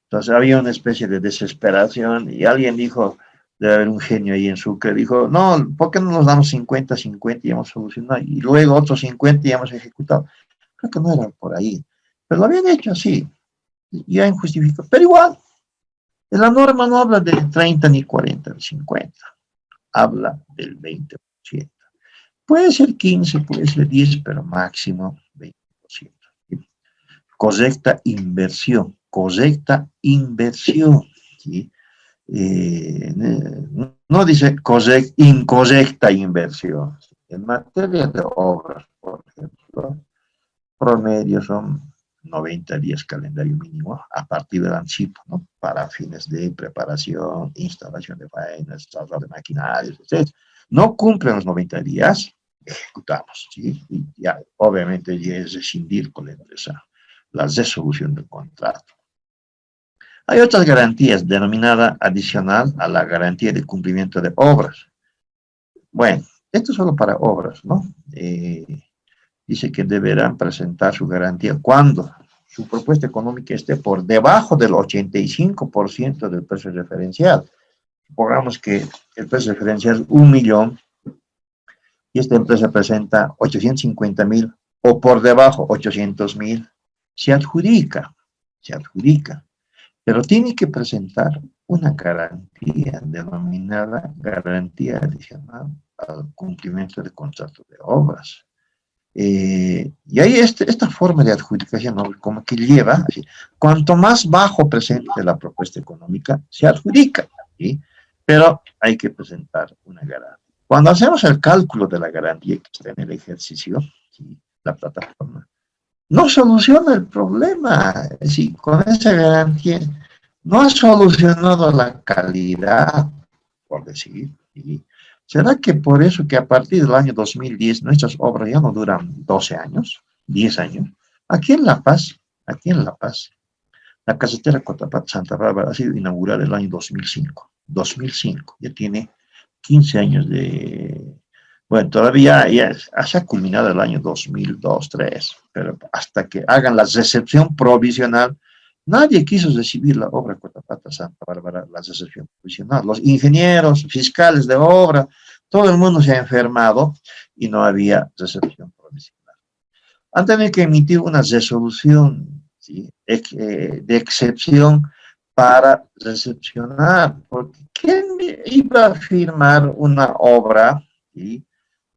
Entonces había una especie de desesperación y alguien dijo, debe haber un genio ahí en Sucre, dijo, no, ¿por qué no nos damos 50-50 y hemos solucionado? Y luego otros 50 y hemos ejecutado. Creo que no era por ahí, pero lo habían hecho así, ya injustificado. Pero igual, en la norma no habla del 30 ni 40 ni 50, habla del 20%. Puede ser 15, puede ser 10, pero máximo 20%. Correcta inversión, ¿sí? No dice incorrecta inversión. En materia de obras, por ejemplo, promedio son 90 días calendario mínimo a partir del anticipo, ¿no? Para fines de preparación, instalación de faenas, traslado de maquinarias, etc. No cumplen los 90 días, ejecutamos, ¿sí? Y ya, obviamente, ya es rescindir con la empresa la resolución del contrato. Hay otras garantías, denominada adicional a la garantía de cumplimiento de obras. Bueno, esto es solo para obras, ¿no? Dice que deberán presentar su garantía cuando su propuesta económica esté por debajo del 85% del precio referencial. Supongamos que el precio referencial es 1.000.000 y esta empresa presenta 850.000 o por debajo 800.000, se adjudica, pero tiene que presentar una garantía denominada garantía adicional al cumplimiento del contrato de obras. Y ahí esta forma de adjudicación, ¿no? Como que lleva, así, cuanto más bajo presente la propuesta económica, se adjudica, ¿sí? Pero hay que presentar una garantía. Cuando hacemos el cálculo de la garantía que está en el ejercicio, ¿sí? La plataforma, no soluciona el problema. Es decir, con esa garantía no ha solucionado la calidad, por decir, ¿sí? ¿Será que por eso que a partir del año 2010 nuestras obras ya no duran 12 años, 10 años? Aquí en La Paz, la carretera Cotapaxi-Santa Bárbara ha sido inaugurada en el año 2005, ya tiene 15 años de... Bueno, todavía ya se ha culminado el año 2002-2003, pero hasta que hagan la recepción provisional, nadie quiso recibir la obra Cotapaxi-Santa Bárbara, la recepción provisional. Los ingenieros, fiscales de obra, todo el mundo se ha enfermado y no había recepción provisional. Han tenido que emitir una resolución, ¿sí? De excepción para recepcionar, porque ¿quién iba a firmar una obra, ¿sí?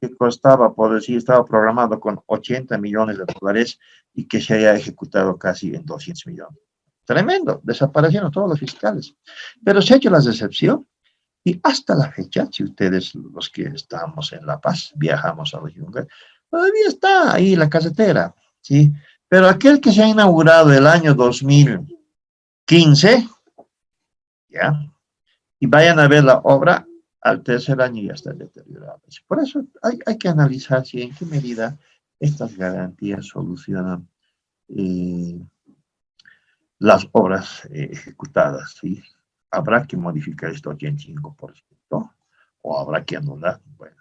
que costaba, por decir, estaba programado con 80 millones de dólares y que se haya ejecutado casi en 200 millones. Tremendo, desaparecieron todos los fiscales. Pero se ha hecho la decepción y hasta la fecha, si ustedes, los que estamos en La Paz, viajamos a los Yungas, todavía está ahí la carretera, ¿sí? Pero aquel que se ha inaugurado el año 2015, ¿ya? Y vayan a ver la obra, al tercer año ya está deteriorada. Por eso hay que analizar si en qué medida estas garantías solucionan las obras ejecutadas, ¿sí? Habrá que modificar esto 85% o habrá que anular. Bueno.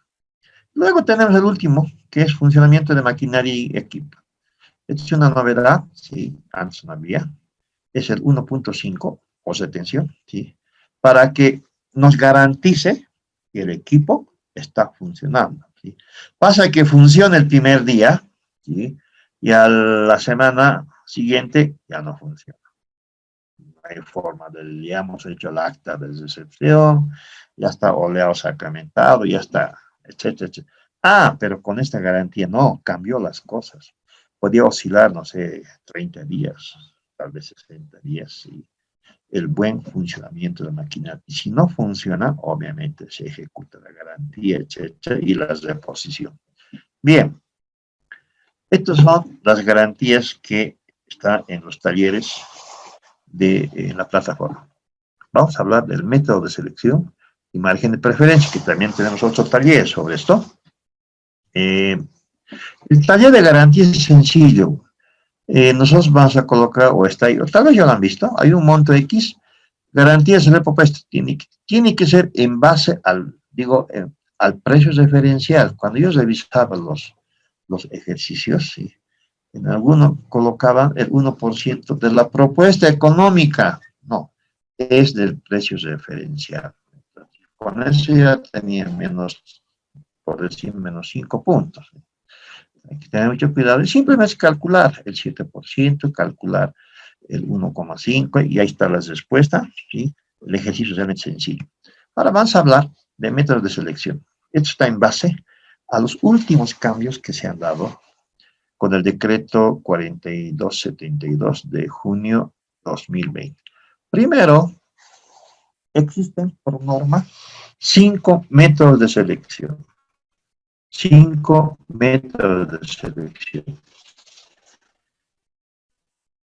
Luego tenemos el último, que es funcionamiento de maquinaria y equipo. Esta es una novedad, ¿sí? Antes no había. Es el 1.5, o de tensión, ¿sí? Para que nos garantice que el equipo está funcionando, ¿sí? Pasa que funciona el primer día, ¿sí? Y a la semana siguiente ya no funciona. No hay forma de, ya hemos hecho el acta de recepción, ya está oleado sacramentado, ya está, etcétera, etcétera. Ah, pero con esta garantía no, cambió las cosas. Podía oscilar, no sé, 30 días, tal vez 60 días, sí, el buen funcionamiento de la máquina. Y si no funciona, obviamente se ejecuta la garantía, etcétera, y la reposición. Bien, estas son las garantías que están en los talleres de la plataforma. Vamos a hablar del método de selección y margen de preferencia, que también tenemos otros talleres sobre esto. El taller de garantía es sencillo. Nosotros vamos a colocar, o está ahí, o tal vez ya lo han visto, hay un monto X, garantías en el propuesto, tiene que ser en base al, digo, al precio referencial. Cuando yo revisaba los ejercicios, ¿sí? En alguno colocaban el 1% de la propuesta económica, no, es del precio referencial. Con eso ya tenía menos, por decir, menos 5 puntos. Hay que tener mucho cuidado y simplemente calcular el 7%, calcular el 1,5 y ahí está la respuesta, ¿sí? El ejercicio es realmente sencillo. Ahora vamos a hablar de métodos de selección. Esto está en base a los últimos cambios que se han dado con el decreto 4272 de junio 2020. Primero, existen por norma 5 métodos de selección. 5 métodos de selección.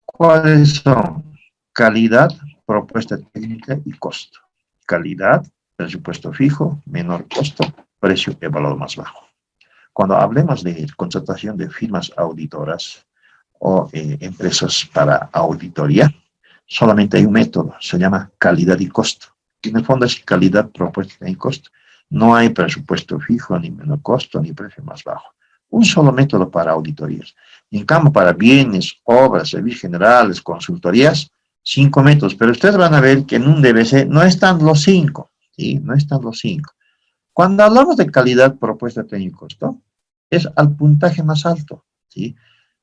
¿Cuáles son? Calidad, propuesta técnica y costo. Calidad, presupuesto fijo, menor costo, precio evaluado más bajo. Cuando hablemos de contratación de firmas auditoras o empresas para auditoría, solamente hay un método, se llama calidad y costo. En el fondo es calidad, propuesta y costo. No hay presupuesto fijo, ni menor costo, ni precio más bajo. Un solo método para auditorías. En cambio, para bienes, obras, servicios generales, consultorías, 5 métodos. Pero ustedes van a ver que en un DBC no están los 5, ¿sí? No están los 5. Cuando hablamos de calidad, propuesta, técnica y costo, es al puntaje más alto, ¿sí?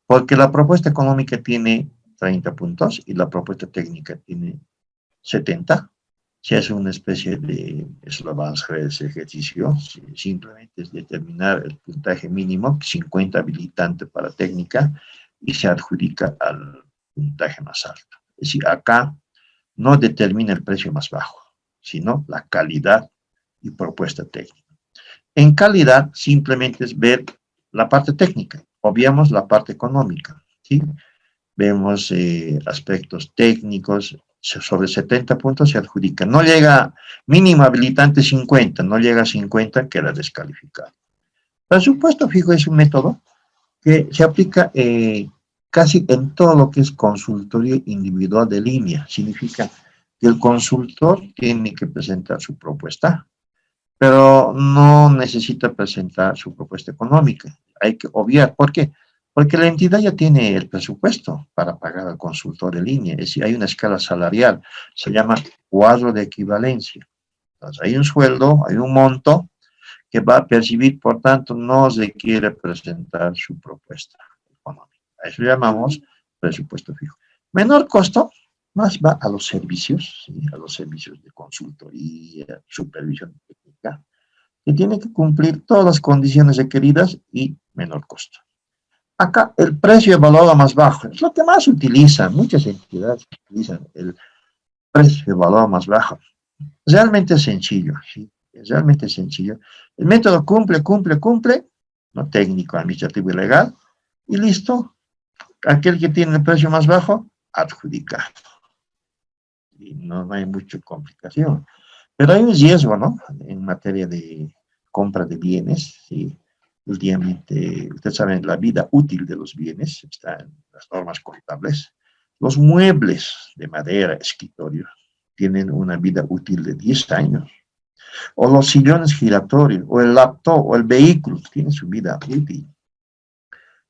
Porque la propuesta económica tiene 30 puntos y la propuesta técnica tiene 70. Se hace una especie de, eso lo vamos a ver ese ejercicio, simplemente es determinar el puntaje mínimo, 50 habilitante para técnica, y se adjudica al puntaje más alto. Es decir, acá no determina el precio más bajo, sino la calidad y propuesta técnica. En calidad simplemente es ver la parte técnica, obviamos la parte económica, ¿sí? Vemos aspectos técnicos, sobre 70 puntos se adjudica. No llega mínimo habilitante 50, no llega a 50, queda descalificado. Presupuesto fijo es un método que se aplica casi en todo lo que es consultoría individual de línea. Significa que el consultor tiene que presentar su propuesta, pero no necesita presentar su propuesta económica. Hay que obviar. ¿Por qué? Porque la entidad ya tiene el presupuesto para pagar al consultor en línea. Es decir, hay una escala salarial, se llama cuadro de equivalencia. Entonces, hay un sueldo, hay un monto que va a percibir, por tanto, no requiere presentar su propuesta económica. A eso llamamos presupuesto fijo. Menor costo, más va a los servicios, ¿sí? A los servicios de consultoría, supervisión técnica. que tiene que cumplir todas las condiciones requeridas y menor costo. Acá el precio evaluado más bajo es lo que más utilizan, muchas entidades utilizan el precio evaluado más bajo. Realmente es sencillo, ¿sí? Es realmente sencillo. El método cumple, no técnico, administrativo y legal, y listo. Aquel que tiene el precio más bajo, adjudica. Y no hay mucha complicación. Pero hay un riesgo, ¿no? En materia de compra de bienes, ¿sí? Últimamente, ustedes saben, la vida útil de los bienes está en las normas contables. Los muebles de madera, escritorio, tienen una vida útil de 10 años. O los sillones giratorios, o el laptop, o el vehículo, tienen su vida útil.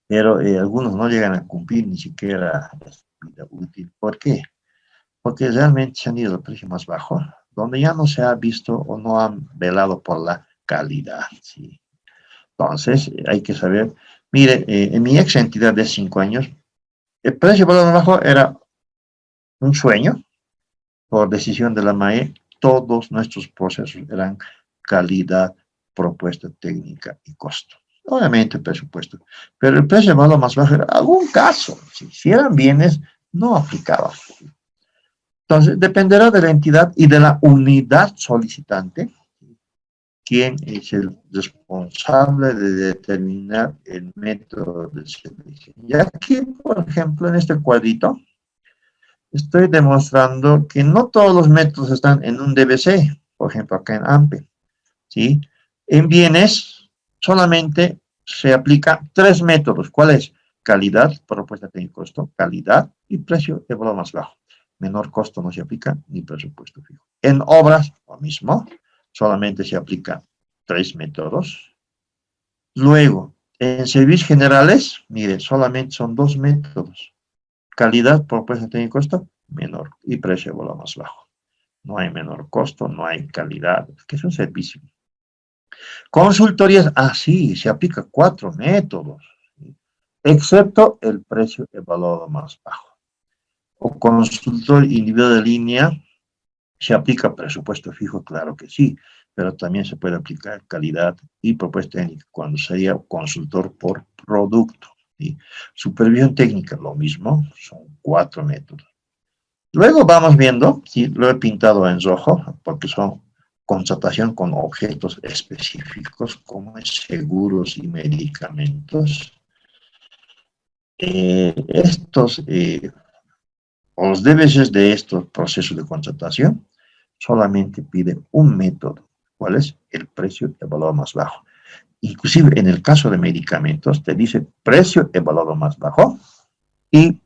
Pero algunos no llegan a cumplir ni siquiera esa vida útil. ¿Por qué? Porque realmente se han ido al precio más bajo, donde ya no se ha visto o no han velado por la calidad, ¿sí? Entonces, hay que saber, mire, en mi ex entidad de 5 años, el precio por lo bajo era un sueño, por decisión de la MAE, todos nuestros procesos eran calidad, propuesta técnica y costo. Obviamente presupuesto, pero el precio de valor más bajo era algún caso, si eran bienes, no aplicaba. Entonces, dependerá de la entidad y de la unidad solicitante, quién es el responsable de determinar el método de servicio. Y aquí, por ejemplo, en este cuadrito, estoy demostrando que no todos los métodos están en un DBC, por ejemplo, acá en AMPE, ¿sí? En bienes solamente se aplica 3 métodos. ¿Cuál es? Calidad, propuesta técnica y costo, calidad y precio de valor más bajo. Menor costo no se aplica ni presupuesto fijo. En obras, lo mismo, solamente se aplica 3 métodos. Luego, en servicios generales, mire, solamente son 2 métodos. Calidad, propuesta técnica y costo, menor, y precio de valor más bajo. No hay menor costo, no hay calidad, es que es un servicio. Consultorías, sí, se aplica 4 métodos, ¿sí? Excepto el precio evaluado más bajo. O consultor individual de línea, se aplica presupuesto fijo, claro que sí, pero también se puede aplicar calidad y propuesta técnica cuando sería consultor por producto, ¿sí? Supervisión técnica, lo mismo, son 4 métodos. Luego vamos viendo, ¿sí? Lo he pintado en rojo porque son contratación con objetos específicos como seguros y medicamentos. Los DBCs de estos procesos de contratación solamente piden un método. ¿Cuál es? El precio evaluado más bajo. Inclusive en el caso de medicamentos te dice precio evaluado más bajo y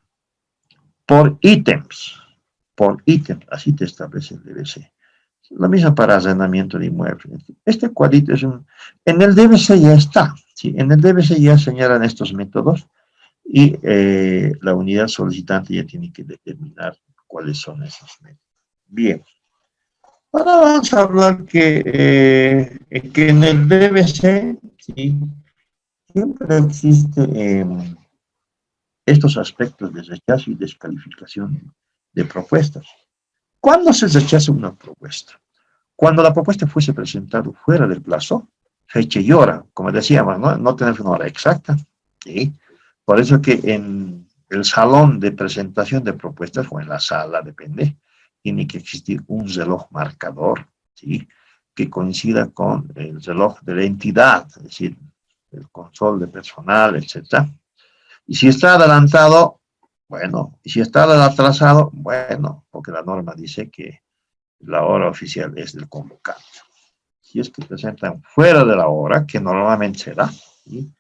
por ítems. Por ítem, así te establece el DBC. Lo mismo para arrendamiento de inmuebles. Este cuadrito es un... En el DBC ya está, ¿sí? En el DBC ya señalan estos métodos y la unidad solicitante ya tiene que determinar cuáles son esos métodos. Bien. Ahora vamos a hablar que en el DBC, ¿sí? Siempre existe estos aspectos de rechazo y descalificación de propuestas. ¿Cuándo se rechaza una propuesta? Cuando la propuesta fuese presentada fuera del plazo, fecha y hora, como decíamos, no tenemos una hora exacta, ¿sí? Por eso que en el salón de presentación de propuestas, o en la sala, depende, tiene que existir un reloj marcador, ¿sí? Que coincida con el reloj de la entidad, es decir, el control de personal, etc. Y si está adelantado, bueno, y si está atrasado, bueno, porque la norma dice que la hora oficial es del convocante. Si es que presentan fuera de la hora, que normalmente será, ¿sí?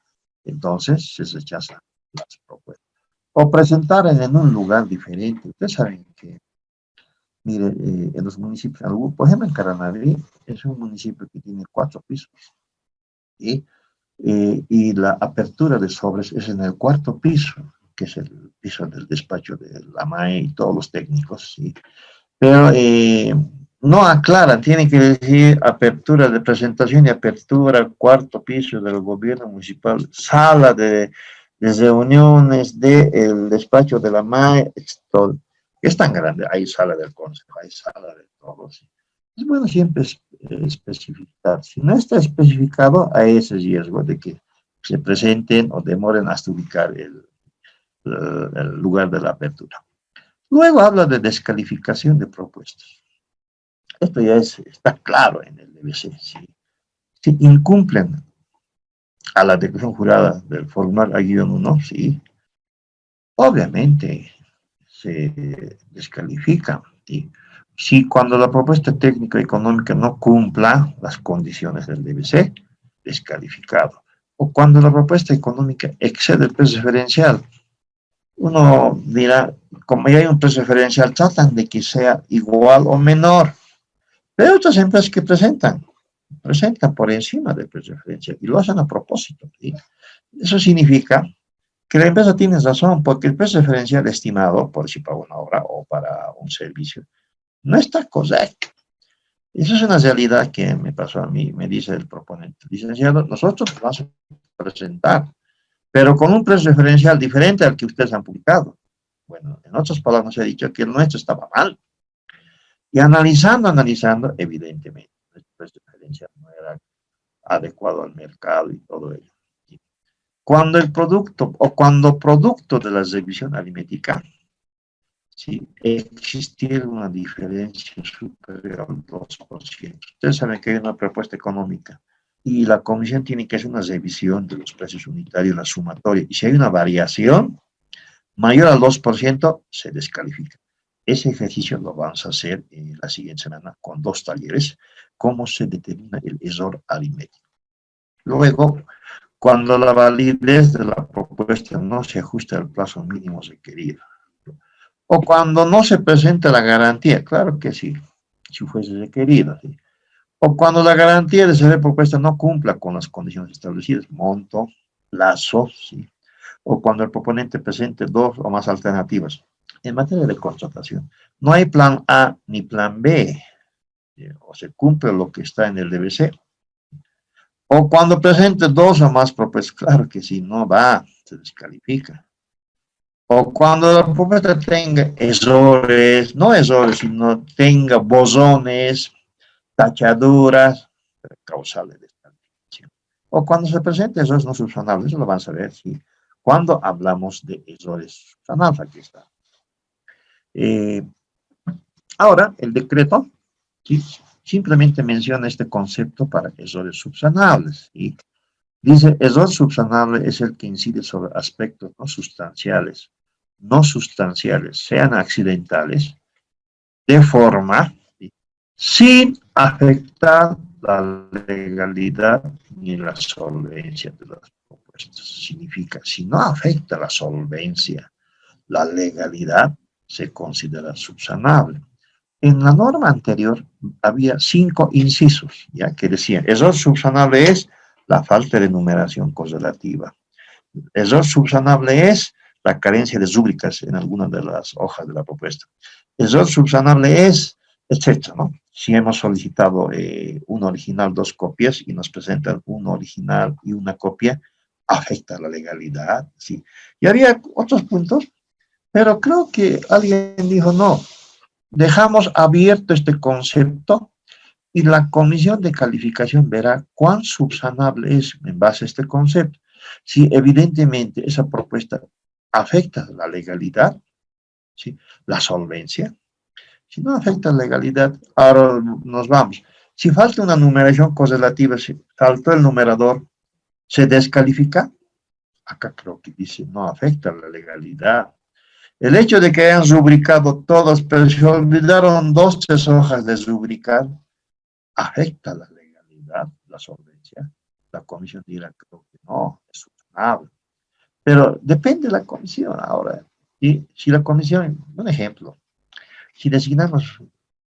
Entonces se rechazan las propuestas. O presentar en un lugar diferente. Ustedes saben que, mire, en los municipios, por ejemplo en Caranaví, es un municipio que tiene 4 pisos, ¿sí? Y la apertura de sobres es en el 4.º piso, que es el piso del despacho de la MAE y todos los técnicos, ¿sí? Pero no aclaran, tienen que decir apertura de presentación y apertura 4.º piso del gobierno municipal, sala de reuniones del despacho de la MAE, todo. Es tan grande, hay sala del consejo, hay sala de todos. es bueno siempre especificar. Si no está especificado, hay ese riesgo de que se presenten o demoren hasta ubicar el lugar de la apertura. Luego habla de descalificación de propuestas. Esto ya está claro en el DBC. Si incumplen a la declaración jurada del formular A-1, sí, obviamente se descalifica. ¿Sí? Si cuando la propuesta técnica económica no cumpla las condiciones del DBC, descalificado. O cuando la propuesta económica excede el precio referencial, uno dirá, como ya hay un precio referencial, tratan de que sea igual o menor. Pero hay otras empresas que presentan por encima del precio referencial y lo hacen a propósito. ¿Sí? Eso significa que la empresa tiene razón, porque el precio referencial estimado, por decir, para una obra o para un servicio, no está correcto. Eso es una realidad que me pasó a mí, me dice el proponente. Licenciado, nosotros vamos a presentar, pero con un precio referencial diferente al que ustedes han publicado. Bueno, en otras palabras, se ha dicho que el nuestro estaba mal. Y analizando, evidentemente, el precio referencial no era adecuado al mercado y todo ello. Cuando el producto, o cuando producto de la revisión aritmética, si existiera una diferencia superior al 2%. Ustedes saben que hay una propuesta económica y la comisión tiene que hacer una revisión de los precios unitarios, la sumatoria. Y si hay una variación mayor al 2%, se descalifica. Ese ejercicio lo vamos a hacer la siguiente semana con 2 talleres, cómo se determina el error aritmético. Luego, cuando la validez de la propuesta no se ajusta al plazo mínimo requerido. O cuando no se presenta la garantía, claro que sí, si fuese requerido. ¿Sí? O cuando la garantía de ser propuesta no cumpla con las condiciones establecidas, monto, plazo, ¿sí? O cuando el proponente presente 2 o más alternativas. En materia de contratación, no hay plan A ni plan B, o se cumple lo que está en el DBC. O cuando presente 2 o más propuestas, claro que sí, no va, se descalifica. O cuando la propuesta tenga errores, no errores, sino tenga bosones, tachaduras, causales de descalificación. O cuando se presente errores no subsanables, eso lo van a saber, ¿sí? Cuando hablamos de errores subsanables, aquí está. Ahora, el decreto, ¿sí? Simplemente menciona este concepto para errores subsanables, ¿sí? Dice, error subsanable es el que incide sobre aspectos no sustanciales, sean accidentales, de forma, ¿sí? Sin afectar la legalidad ni la solvencia de las propuestas. Significa, si no afecta la solvencia, la legalidad, se considera subsanable. En la norma anterior había 5 incisos, ya que decían, error subsanable es la falta de numeración correlativa. Error subsanable es la carencia de rúbricas en alguna de las hojas de la propuesta. Error subsanable es, etcétera, ¿no? Si hemos solicitado un original, 2 copias, y nos presentan un original y una copia, afecta la legalidad, ¿sí? Y había otros puntos, pero creo que alguien dijo, no, dejamos abierto este concepto y la comisión de calificación verá cuán subsanable es en base a este concepto. Si evidentemente esa propuesta afecta la legalidad, ¿sí? La solvencia. Si no afecta la legalidad, ahora nos vamos. Si falta una numeración correlativa, si faltó el numerador, ¿se descalifica? Acá creo que dice, no afecta la legalidad. El hecho de que hayan rubricado todos, pero se olvidaron 2, 3 hojas de rubricar, afecta la legalidad, la solvencia. La comisión dirá, creo que no, es subsanable. Pero depende de la comisión ahora. Y si la comisión, un ejemplo, si designamos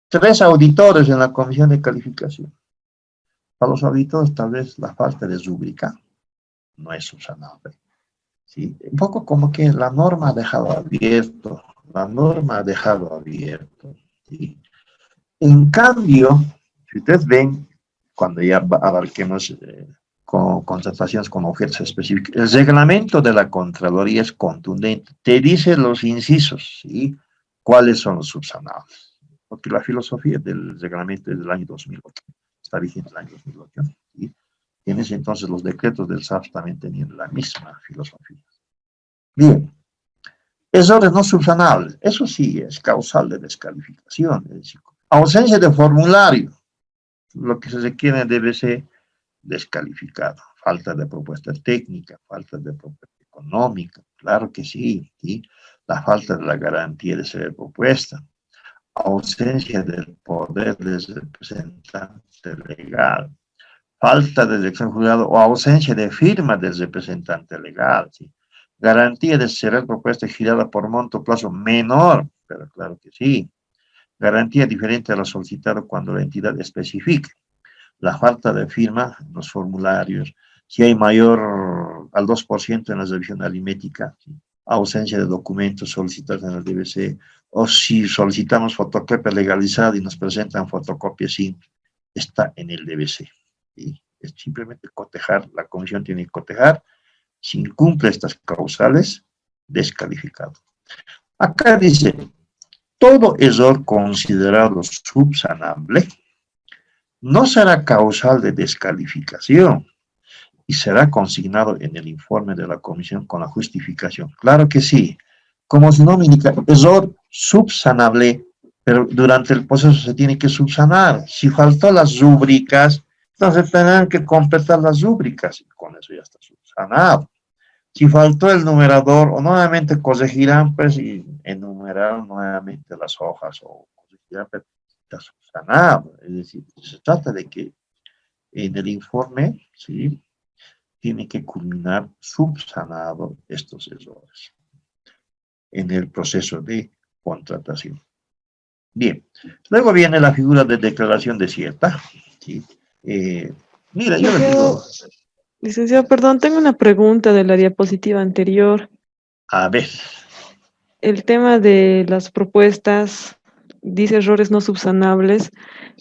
3 auditores en la comisión de calificación, para los auditores tal vez la falta de rubrica no es subsanable. ¿Sí? Un poco como que la norma ha dejado abierto, ¿sí? En cambio, si ustedes ven, cuando ya abarquemos con contrataciones con ofertas específicas, el reglamento de la Contraloría es contundente, te dice los incisos, ¿sí? ¿Cuáles son los subsanables? porque la filosofía del reglamento es del año 2008, está vigente el año 2008, ¿sí? Y en ese entonces los decretos del SAFS también tenían la misma filosofía. Bien, errores no subsanables, eso sí es causal de descalificación, es decir, ausencia de formulario, lo que se requiere debe ser descalificado, falta de propuesta técnica, falta de propuesta económica, claro que sí, ¿sí? La falta de la garantía de ser propuesta, ausencia del poder del representante legal, falta de elección jurado o ausencia de firma del representante legal, ¿sí? Garantía de ser propuesta girada por monto plazo menor, pero claro que sí. Garantía diferente a la solicitada cuando la entidad especifique. La falta de firma en los formularios, si hay mayor al 2% en la revisión aritmética, ¿sí? Ausencia de documentos solicitados en el DBC, o si solicitamos fotocopia legalizada y nos presentan fotocopia sin, está en el DBC. ¿Sí? Es simplemente cotejar, la comisión tiene que cotejar, si incumple estas causales, descalificado. Acá dice, todo error considerado subsanable no será causal de descalificación y será consignado en el informe de la comisión con la justificación. Claro que sí, como su nombre indica, error subsanable, pero durante el proceso se tiene que subsanar. Si faltó las rúbricas, entonces tendrán que completar las rúbricas y con eso ya está subsanado. Si faltó el numerador, o nuevamente corregirán, pues, y enumerar nuevamente las hojas, o corregirán, pero está subsanado. Es decir, se trata de que en el informe, ¿sí?, tiene que culminar subsanado estos errores en el proceso de contratación. Bien, luego viene la figura de declaración desierta, ¿sí? Mira, yo les digo, Licenciado, perdón, tengo una pregunta de la diapositiva anterior. a ver, El tema de las propuestas dice errores no subsanables.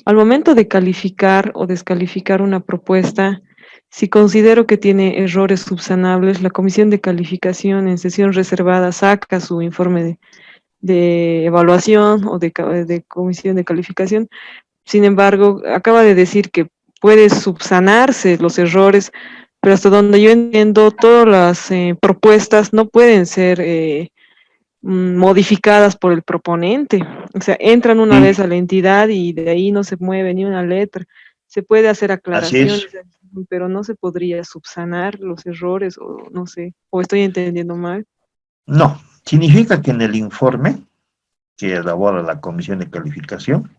Al momento de calificar o descalificar una propuesta, si considero que tiene errores subsanables, la comisión de calificación en sesión reservada saca su informe de evaluación o de comisión de calificación. Sin embargo, acaba de decir que puede subsanarse los errores, pero hasta donde yo entiendo, todas las propuestas no pueden ser modificadas por el proponente. O sea, entran una vez a la entidad y de ahí no se mueve ni una letra. Se puede hacer así es. aclaraciones, pero no se podría subsanar los errores, o no sé, o estoy entendiendo mal. No, significa que en el informe que elabora la comisión de calificación,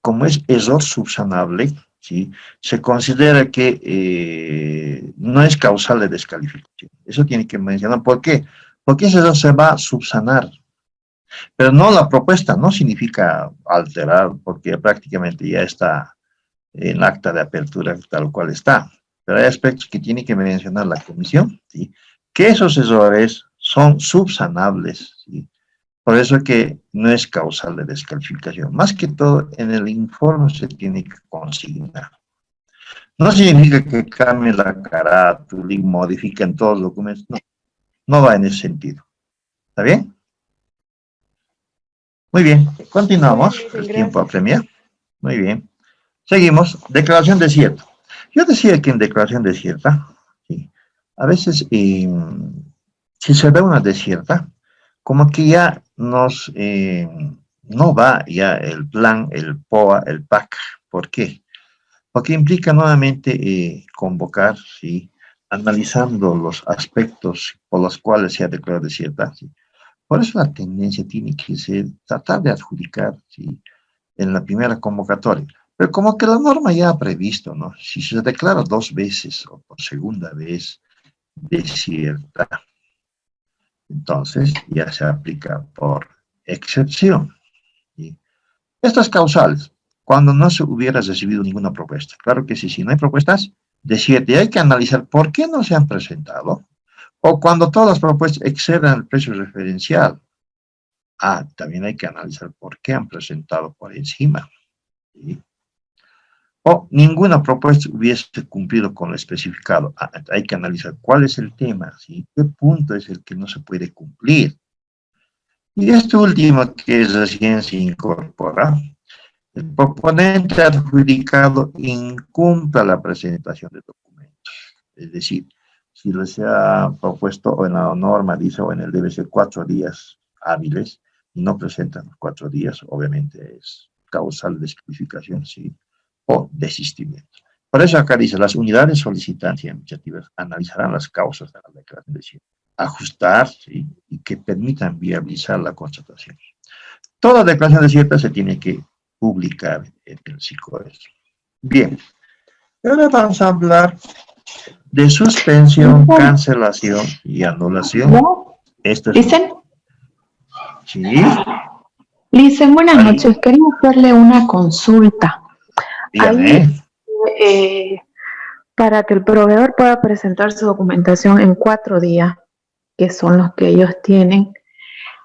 como es error subsanable, ¿sí?, se considera que no es causal de descalificación. Eso tiene que mencionar. ¿Por qué? Porque ese error se va a subsanar. Pero no la propuesta, no significa alterar, porque prácticamente ya está en acta de apertura tal cual está. Pero hay aspectos que tiene que mencionar la comisión, ¿sí?, que esos errores son subsanables, ¿sí? Por eso que no es causal de descalificación. Más que todo, en el informe se tiene que consignar. No significa que cambie la carátula y modifiquen todos los documentos. No, no va en ese sentido. ¿Está bien? Muy bien, continuamos. Muy bien, El tiempo gracias. apremia. Muy bien. Seguimos. Declaración desierta. Yo decía que en declaración desierta, sí, a veces, si se da una desierta, como que ya no va ya el plan, el POA, el PAC. ¿Por qué? Porque implica nuevamente convocar, ¿sí?, analizando los aspectos por los cuales se ha declarado desierta, ¿sí? Por eso la tendencia tiene que ser tratar de adjudicar, ¿sí?, en la primera convocatoria. Pero como que la norma ya ha previsto, ¿no? Si se declara 2 veces o por segunda vez desierta, entonces ya se aplica por excepción, ¿sí? Estas causales, cuando no se hubiera recibido ninguna propuesta. Claro que sí, si no hay propuestas, desierta. Y hay que analizar por qué no se han presentado. O cuando todas las propuestas excedan el precio referencial. También hay que analizar por qué han presentado por encima, ¿sí? O ninguna propuesta hubiese cumplido con lo especificado. Hay que analizar cuál es el tema, ¿sí?, qué punto es el que no se puede cumplir. Y este último, que recién se incorpora, el proponente adjudicado incumpla la presentación de documentos. Es decir, si les ha propuesto o en la norma dice o en el DBC 4 días hábiles y no presentan los 4 días, obviamente es causal de descalificación, sí, o desistimiento. Por eso acá dice, las unidades solicitantes y administrativas analizarán las causas de la declaración de cierre, ajustar, ¿sí?, y que permitan viabilizar la constatación. Toda declaración de cierre se tiene que publicar en el SICOES. Bien, ahora vamos a hablar de suspensión, cancelación y anulación. Esto es... ¿Licen? Sí. Licen, buenas Ahí. noches. Quería hacerle una consulta. Dígame. Ahí, para que el proveedor pueda presentar su documentación en 4 días, que son los que ellos tienen,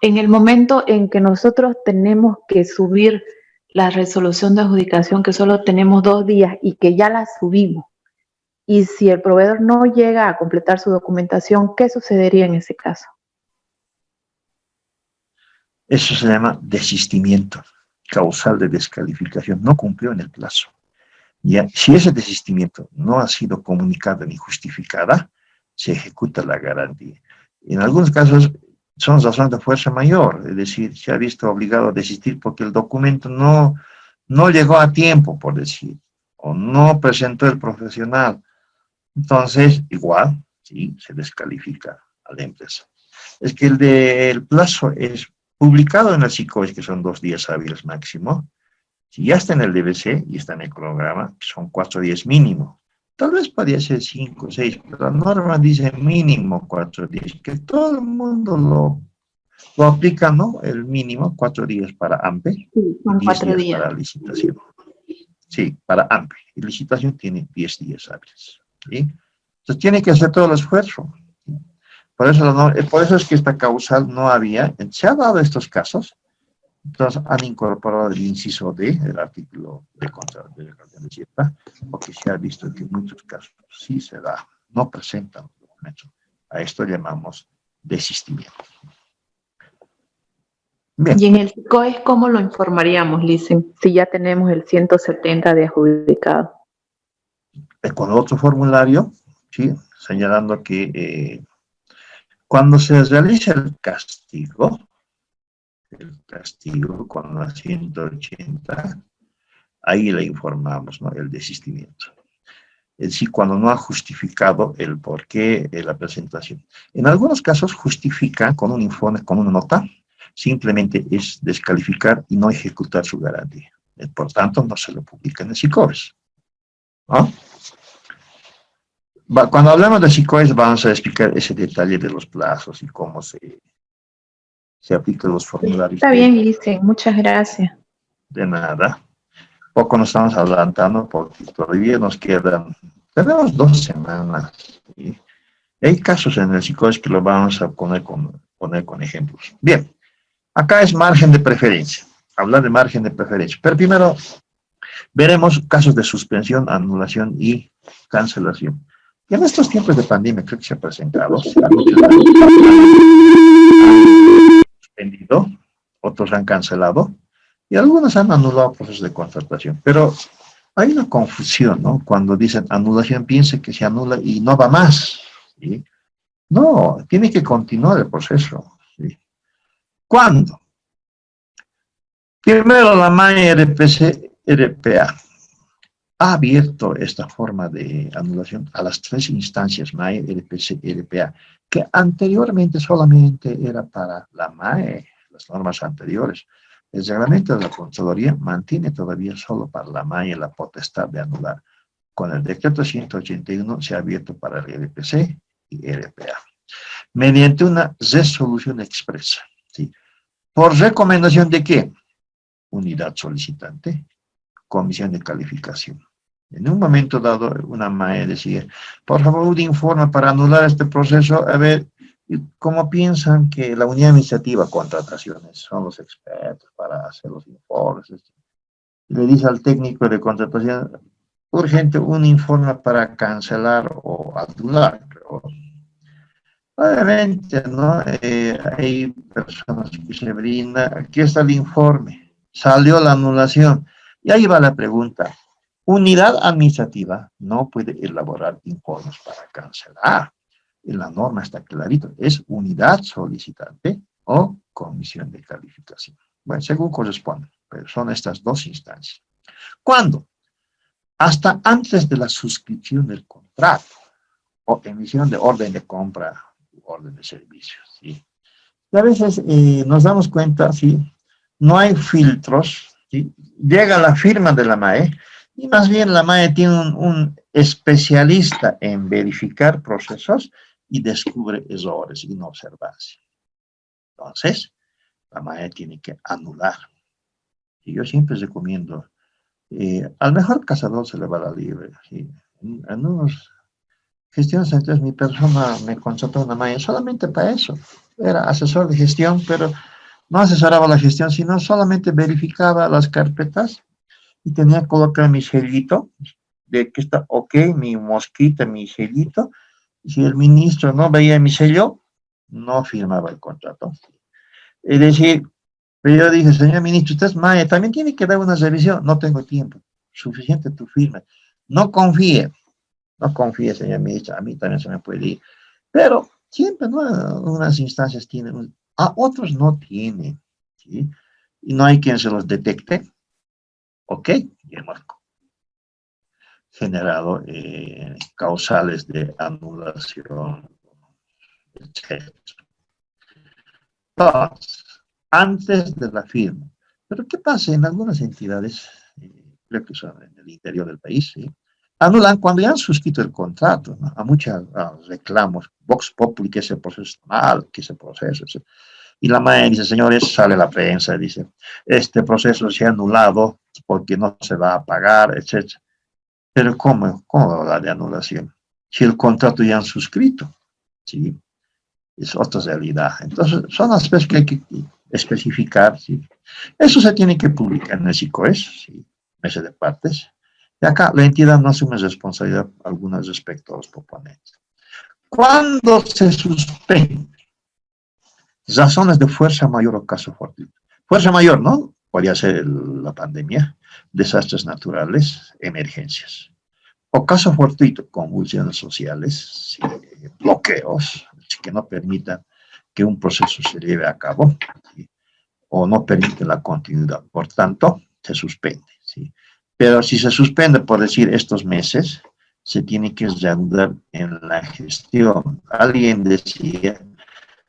en el momento en que nosotros tenemos que subir la resolución de adjudicación, que solo tenemos 2 días y que ya la subimos, y si el proveedor no llega a completar su documentación, ¿qué sucedería en ese caso? Eso se llama desistimiento causal de descalificación. No cumplió en el plazo. Ya, si ese desistimiento no ha sido comunicado ni justificada, se ejecuta la garantía. En algunos casos son razones de fuerza mayor, es decir, se ha visto obligado a desistir porque el documento no llegó a tiempo, por decir, o no presentó el profesional. Entonces, igual, sí, se descalifica a la empresa. Es que el plazo es publicado en el SICOES, que son 2 días hábiles máximo. Si ya está en el DBC y está en el cronograma, son 4 días mínimo. Tal vez podría ser 5 o 6, pero la norma dice mínimo 4 días, que todo el mundo lo aplica, ¿no? El mínimo, 4 días para AMPE, Sí, son 10 4 días días. para licitación. Sí, para AMPE. Y licitación tiene 10 días hábiles. ¿Sí? Entonces tiene que hacer todo el esfuerzo. Por eso es que esta causal no había. Se ha dado estos casos. Entonces han incorporado el inciso D del artículo de declaración de cierre, porque se ha visto que en muchos casos sí se da, no presentan los documentos. A esto llamamos desistimiento. Bien. Y en el SICOES, ¿cómo lo informaríamos, Licen, si ya tenemos el 170 de adjudicado? Con otro formulario, ¿sí?, señalando que cuando se realiza el castigo con la 180, ahí le informamos, ¿no?, el desistimiento. Es decir, cuando no ha justificado el porqué de la presentación. En algunos casos justifica con un informe, con una nota, simplemente es descalificar y no ejecutar su garantía. Por tanto, no se lo publica en el SICOES, ¿no? Cuando hablamos de SICOES vamos a explicar ese detalle de los plazos y cómo se aplican los formularios. Está bien, Licen, muchas gracias. De nada. Poco nos estamos adelantando porque todavía nos tenemos 2 semanas. Y hay casos en el SICOES que lo vamos a poner con ejemplos. Bien, acá es margen de preferencia. Hablar de margen de preferencia. Pero primero veremos casos de suspensión, anulación y cancelación. Y en estos tiempos de pandemia creo que se ha presentado. Suspendido, otros han cancelado y algunos han anulado procesos de contratación. Pero hay una confusión, ¿no? Cuando dicen anulación, piense que se anula y no va más, ¿sí? No, tiene que continuar el proceso, ¿sí? ¿Cuándo? Primero, la MAE RPA ha abierto esta forma de anulación a las 3 instancias MAE, RPC, RPA, que anteriormente solamente era para la MAE, las normas anteriores. El reglamento de la Contraloría mantiene todavía solo para la MAE la potestad de anular. Con el decreto 181 se ha abierto para el RPC y RPA, mediante una resolución expresa, ¿sí? ¿Por recomendación de qué? Unidad solicitante, comisión de calificación. En un momento dado, una MAE decía, por favor, un informe para anular este proceso. A ver, ¿cómo piensan que la unidad administrativa, contrataciones, son los expertos para hacer los informes? Le dice al técnico de contratación, urgente, un informe para cancelar o anular. Obviamente, ¿no? Hay personas que se brinda, aquí está el informe, salió la anulación. Y ahí va la pregunta. Unidad administrativa no puede elaborar informes para cancelar. En la norma está clarito, es unidad solicitante o comisión de calificación. Bueno, según corresponde, pero son estas dos instancias. ¿Cuándo? Hasta antes de la suscripción del contrato o emisión de orden de compra u orden de servicios, ¿sí? Y a veces nos damos cuenta, ¿sí? No hay filtros, ¿sí? Llega la firma de la MAE y más bien la MAE tiene un especialista en verificar procesos y descubre errores, inobservancia. Entonces, la MAE tiene que anular. Y yo siempre recomiendo, al mejor cazador se le va la libre. ¿Sí? En unos gestiones anteriores, mi persona me contrató una MAE solamente para eso. Era asesor de gestión, pero no asesoraba la gestión, sino solamente verificaba las carpetas y tenía que colocar mi sellito de que está ok, mi mosquita, mi sellito. Y si el ministro no veía mi sello, no firmaba el contrato. Es decir, pero yo dije, señor ministro, usted es MAE, también tiene que dar una revisión. No tengo tiempo, suficiente tu firma. No confíe, señor ministro, a mí también se me puede ir. Pero siempre, ¿no? Unas instancias tienen, a otros no tienen, ¿sí? Y no hay quien se los detecte. Ok, y hemos generado causales de anulación, etc. Entonces, antes de la firma. Pero ¿qué pasa? En algunas entidades, creo que son en el interior del país, ¿sí? Anulan cuando ya han suscrito el contrato, ¿no? A muchos reclamos, Vox Populi, que ese proceso está mal, que ese proceso, etc. Y la MAE dice, señores, sale la prensa, dice, este proceso se ha anulado porque no se va a pagar, etc. Pero ¿cómo hablar de anulación? Si el contrato ya han suscrito, ¿sí? Es otra realidad. Entonces, son aspectos que hay que especificar, ¿sí? Eso se tiene que publicar en el SICOES, ¿sí? Mesa de partes. Y acá la entidad no asume responsabilidad alguna respecto a los proponentes. ¿Cuándo se suspende? Razones de fuerza mayor o caso fortuito. Fuerza mayor, ¿no? Podría ser la pandemia, desastres naturales, emergencias. O caso fortuito, convulsiones sociales, ¿sí? Bloqueos, que no permitan que un proceso se lleve a cabo, ¿sí? O no permiten la continuidad. Por tanto, se suspende, ¿sí? Pero si se suspende, por decir, estos meses, se tiene que reanudar en la gestión. Alguien decía,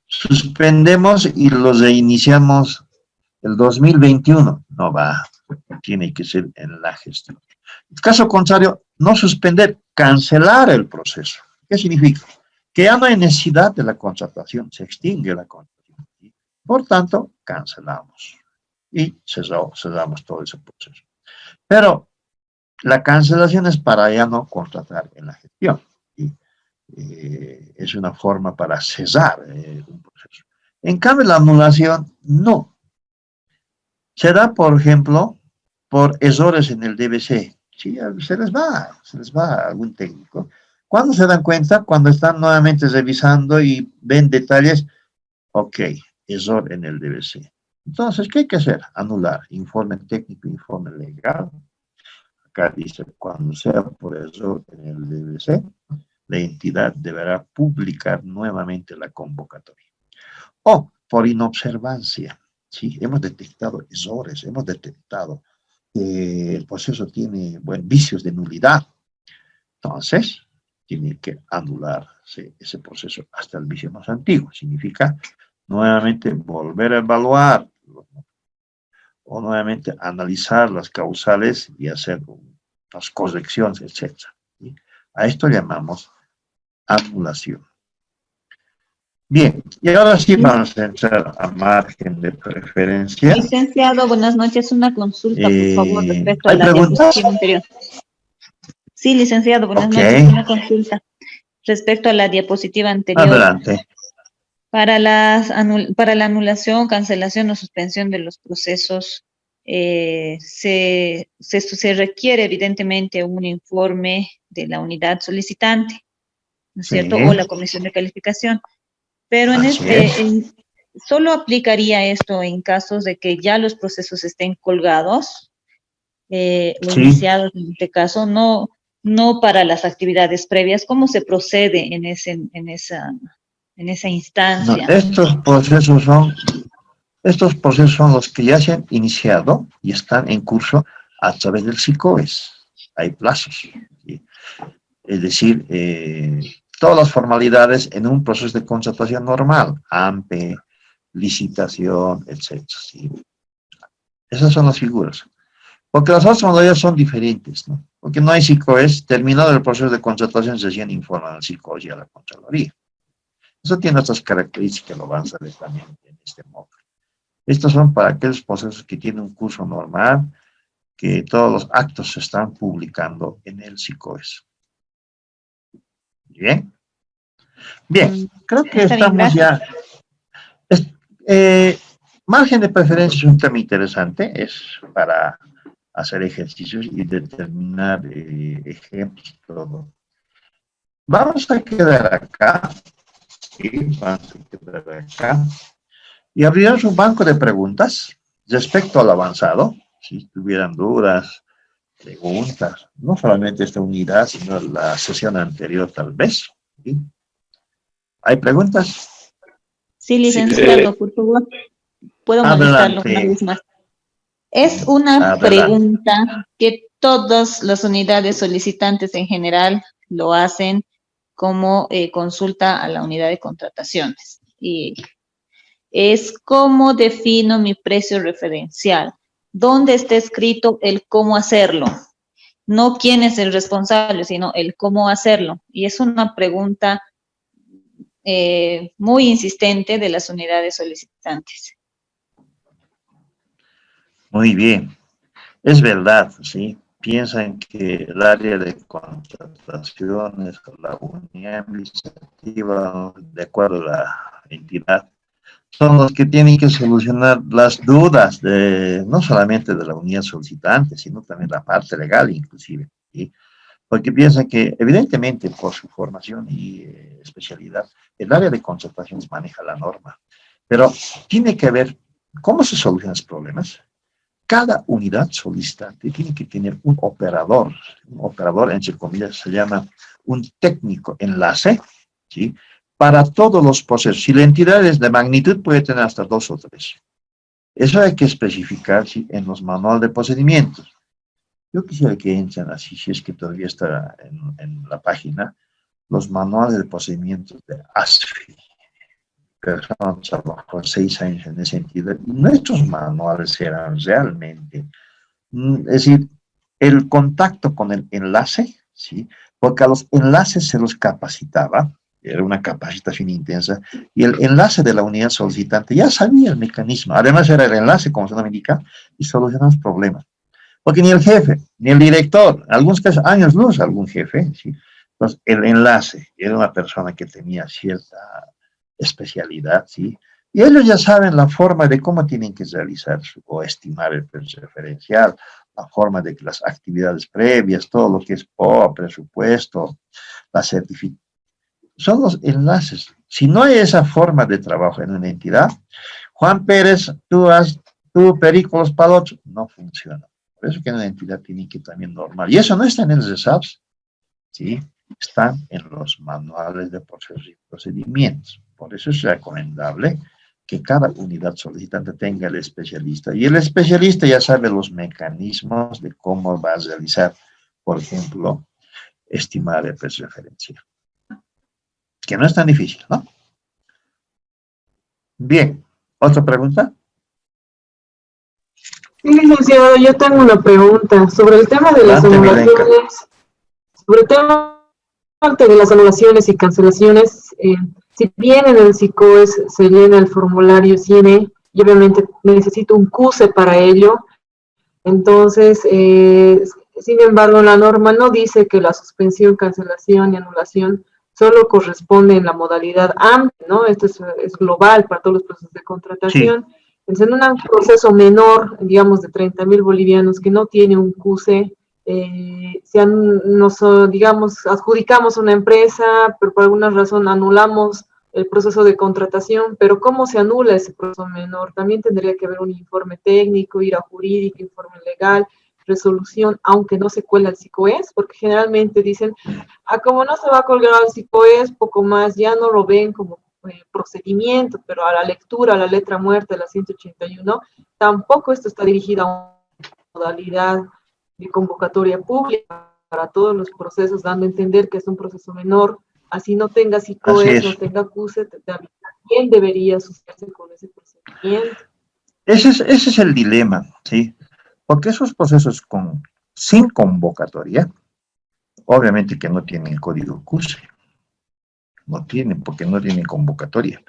suspendemos y los reiniciamos el 2021. No va, tiene que ser en la gestión. En caso contrario, no suspender, cancelar el proceso. ¿Qué significa? Que ya no hay necesidad de la contratación, se extingue la contratación. Por tanto, cancelamos y cerramos todo ese proceso. Pero la cancelación es para ya no contratar en la gestión. ¿Sí? Es una forma para cesar un proceso. En cambio, la anulación no. Se da, por ejemplo, por errores en el DBC. Sí, se les va a algún técnico. ¿Cuándo se dan cuenta? Cuando están nuevamente revisando y ven detalles. Ok, error en el DBC. Entonces, ¿qué hay que hacer? Anular informe técnico, informe legal. Acá dice, cuando sea por error en el DBC, la entidad deberá publicar nuevamente la convocatoria. O por inobservancia. ¿Sí? Hemos detectado errores, hemos detectado que el proceso tiene vicios de nulidad. Entonces, tiene que anularse ese proceso hasta el vicio más antiguo. Significa nuevamente volver a evaluar o nuevamente analizar las causales y hacer las correcciones, etc. ¿Sí? A esto llamamos anulación. Bien, y ahora sí vamos a entrar a margen de preferencia. Licenciado, buenas noches. Una consulta, por favor, respecto a ¿hay la preguntas? diapositiva anterior. Sí, licenciado, buenas noches. Una consulta respecto a la diapositiva anterior. Adelante. Para la anulación, cancelación o suspensión de los procesos, se requiere evidentemente un informe de la unidad solicitante, ¿no es cierto? Sí. O la comisión de calificación. Pero Así es. solo aplicaría esto en casos de que ya los procesos estén colgados o Sí. iniciados en este caso, no para las actividades previas. ¿Cómo se procede en esa No, instancia? estos procesos son los que ya se han iniciado y están en curso a través del SICOES. Hay plazos, ¿sí? Es decir, todas las formalidades en un proceso de contratación normal, AMPE, licitación, etc. ¿Sí? Esas son las figuras. Porque las otras modalidades son diferentes, ¿no? Porque no hay SICOES, terminado el proceso de contratación, se hacían informan al SICOES y a la Contraloría. Eso tiene otras características, lo van a ver también en este módulo. Estos son para aquellos procesos que tienen un curso normal, que todos los actos se están publicando en el SICOES. ¿Bien? Bien, creo que Está bien, estamos gracias. ya. Margen de preferencia es un tema interesante, es para hacer ejercicios y determinar ejemplos y todo. Vamos a quedar acá, ¿sí? Vamos a quedar acá, y abriremos un banco de preguntas respecto al avanzado, si tuvieran dudas, preguntas, no solamente esta unidad, sino la sesión anterior tal vez, ¿sí? ¿Hay preguntas? Sí, licenciado, por favor, puedo molestarlo una Adelante, vez más. Es una adelante. pregunta que todas las unidades solicitantes en general lo hacen como consulta a la unidad de contrataciones. Y es ¿cómo defino mi precio referencial? ¿Dónde está escrito el cómo hacerlo? No quién es el responsable, sino el cómo hacerlo. Y es una pregunta muy insistente de las unidades solicitantes. Muy bien. Es verdad, ¿sí? Piensan que el área de contrataciones, la unidad administrativa, de acuerdo a la entidad, son los que tienen que solucionar las dudas de, no solamente de la unidad solicitante, sino también la parte legal inclusive, ¿sí? Porque piensan que, evidentemente, por su formación y especialidad, el área de contrataciones maneja la norma, pero tiene que ver cómo se solucionan los problemas. Cada unidad solicitante tiene que tener un operador, entre comillas se llama un técnico enlace, ¿sí? Para todos los procesos. Si la entidad es de magnitud, puede tener hasta 2 o 3. Eso hay que especificar, ¿sí?, en los manuales de procedimientos. Yo quisiera que entren así, si es que todavía está en la página, los manuales de procedimientos de ASFI. Personas trabajó 6 años en ese sentido, y nuestros manuales eran realmente, es decir, el contacto con el enlace, ¿sí? Porque a los enlaces se los capacitaba, era una capacitación intensa, y el enlace de la unidad solicitante ya sabía el mecanismo, además era el enlace, como se nos indica, y solucionamos problemas. Porque ni el jefe, ni el director, en algunos casos, años luz, algún jefe, ¿sí? Entonces, el enlace era una persona que tenía cierta especialidad, ¿sí? Y ellos ya saben la forma de cómo tienen que realizar o estimar el precio referencial, la forma de que las actividades previas, todo lo que es PO, presupuesto, la certificación. Son los enlaces. Si no hay esa forma de trabajo en una entidad, Juan Pérez, tú Perícolos Palocho, no funciona. Por eso que en una entidad tiene que también normal. Y eso no está en el RESAPS, ¿sí? Están en los manuales de procesos y procedimientos. Por eso es recomendable que cada unidad solicitante tenga el especialista. Y el especialista ya sabe los mecanismos de cómo va a realizar, por ejemplo, estimar el precio referencial. Que no es tan difícil, ¿no? Bien, ¿otra pregunta? Sí, licenciado, yo tengo una pregunta sobre el tema de las Adelante, Milenka. anulaciones. Sobre el tema de las anulaciones y cancelaciones, si bien en el SICOES se llena el formulario CIENE, y obviamente necesito un CUSE para ello, entonces, sin embargo, la norma no dice que la suspensión, cancelación y anulación solo corresponde en la modalidad AMP, ¿no? Esto es global para todos los procesos de contratación. Sí. Entonces, en un proceso menor, digamos, de 30.000 bolivianos que no tiene un CUSE, digamos, adjudicamos una empresa, pero por alguna razón anulamos el proceso de contratación, pero ¿cómo se anula ese proceso menor? También tendría que haber un informe técnico, ir a jurídico, informe legal, resolución, aunque no se cuela el psicoes, porque generalmente dicen, como no se va a colgar al psicoes, poco más, ya no lo ven como procedimiento, pero a la lectura, a la letra muerta de la 181, tampoco esto está dirigido a una modalidad de convocatoria pública para todos los procesos, dando a entender que es un proceso menor, así no tenga psicoes, no tenga acuse, también debería asociarse con ese procedimiento. Ese es el dilema, ¿sí? Porque esos procesos sin convocatoria, obviamente que no tienen el código CUSE. No tienen, porque no tienen convocatoria.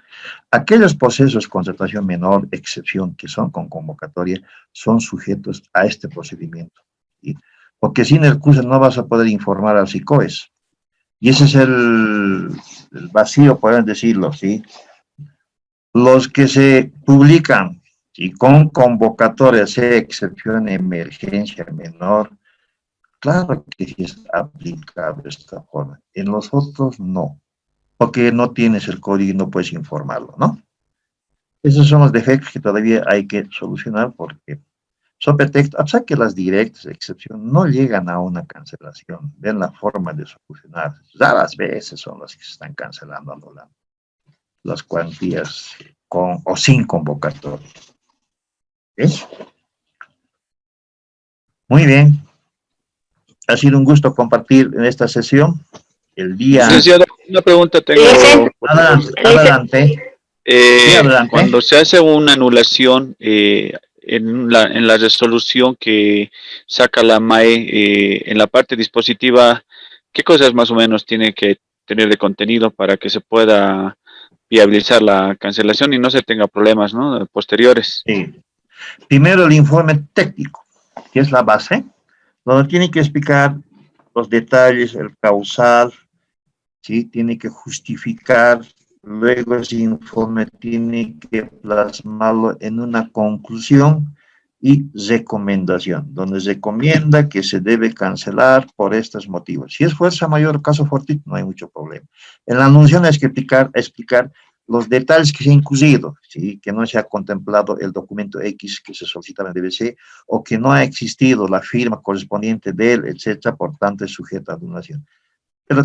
Aquellos procesos con concertación menor, excepción, que son con convocatoria, son sujetos a este procedimiento, ¿sí? Porque sin el CUSE no vas a poder informar al psicoes. Y ese es el vacío, pueden decirlo, ¿sí? Los que se publican, ¿sí?, con convocatoria, sea excepción, emergencia menor, claro que sí es aplicable esta forma. En los otros, no. Porque no tienes el código y no puedes informarlo, ¿no? Esos son los defectos que todavía hay que solucionar porque son pretextos, a pesar que las directas de excepción no llegan a una cancelación, ven la forma de solucionar. Raras veces son las que se están cancelando, anulando las cuantías con o sin convocatoria. ¿Ves? Muy bien. Ha sido un gusto compartir en esta sesión. El día... Licenciado, una pregunta tengo. Adelante. Sí, adelante. Cuando se hace una anulación en la resolución que saca la MAE, en la parte dispositiva, ¿qué cosas más o menos tiene que tener de contenido para que se pueda viabilizar la cancelación y no se tenga problemas, ¿no?, posteriores? Sí. Primero el informe técnico, que es la base, donde tiene que explicar los detalles, el causal, ¿sí? Tiene que justificar, luego ese informe tiene que plasmarlo en una conclusión y recomendación, donde recomienda que se debe cancelar por estos motivos. Si es fuerza mayor, caso fortuito, no hay mucho problema. En la anuncio hay que explicar los detalles que se han incluido, ¿sí?, que no se ha contemplado el documento X que se solicitaba en DBC, o que no ha existido la firma correspondiente de él, etcétera, por tanto es sujeto a anulación. Pero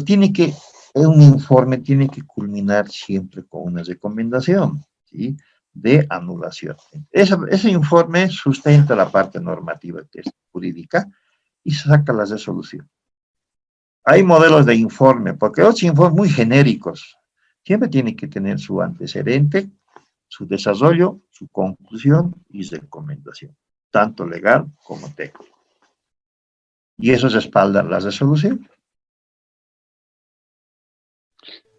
un informe tiene que culminar siempre con una recomendación, ¿sí?, de anulación. Ese informe sustenta la parte normativa, que es jurídica, y saca la resolución. Hay modelos de informe, porque otros informes muy genéricos, siempre tiene que tener su antecedente, su desarrollo, su conclusión y recomendación, tanto legal como técnico. Y eso respalda la resolución.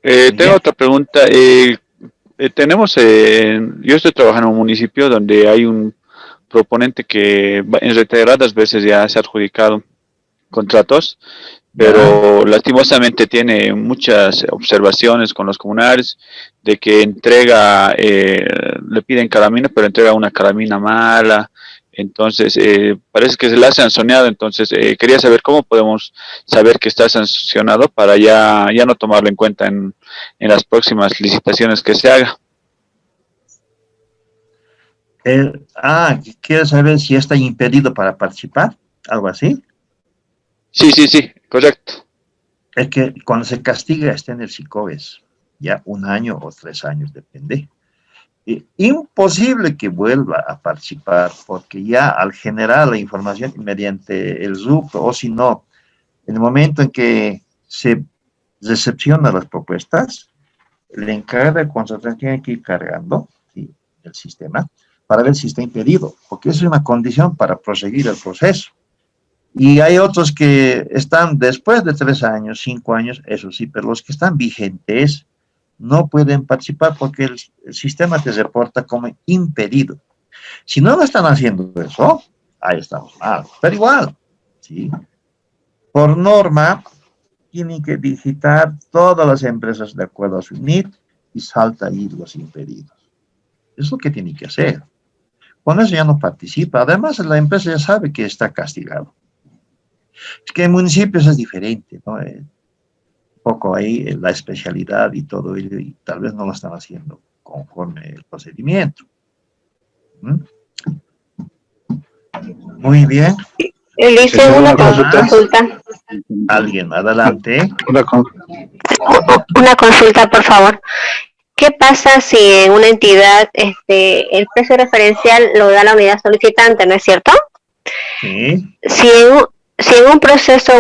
Tengo otra pregunta. Yo estoy trabajando en un municipio donde hay un proponente que en reiteradas veces ya se ha adjudicado contratos, pero lastimosamente tiene muchas observaciones con los comunales de que entrega, le piden calamina, pero entrega una calamina mala. Entonces, parece que se le ha sancionado. Entonces, quería saber cómo podemos saber que está sancionado para ya no tomarlo en cuenta en las próximas licitaciones que se haga. ¿Quieres saber si está impedido para participar? ¿Algo así? Sí, correcto. Es que cuando se castiga está en el psicoes, ya 1 año o 3 años, depende. Imposible que vuelva a participar, porque ya al generar la información mediante el RUP, o si no, en el momento en que se recepciona las propuestas, el encargado de contratación tiene que ir cargando, ¿sí?, el sistema para ver si está impedido, porque es una condición para proseguir el proceso. Y hay otros que están después de 3 años, 5 años, eso sí, pero los que están vigentes no pueden participar porque el sistema te reporta como impedido. Si no lo están haciendo eso, ahí estamos mal. Pero igual, ¿sí?, por norma, tienen que digitar todas las empresas de acuerdo a su NIT y salta ahí los impedidos. Es lo que tienen que hacer. Con eso ya no participa. Además, la empresa ya sabe que está castigado. Es que en municipios es diferente, ¿no? poco ahí la especialidad y todo ello, y tal vez no lo están haciendo conforme el procedimiento. ¿Mm? Muy bien. Dice una consulta. Alguien, adelante. Una consulta, por favor. ¿Qué pasa si en una entidad el precio referencial lo da la unidad solicitante, no es cierto? Sí. Si en un proceso,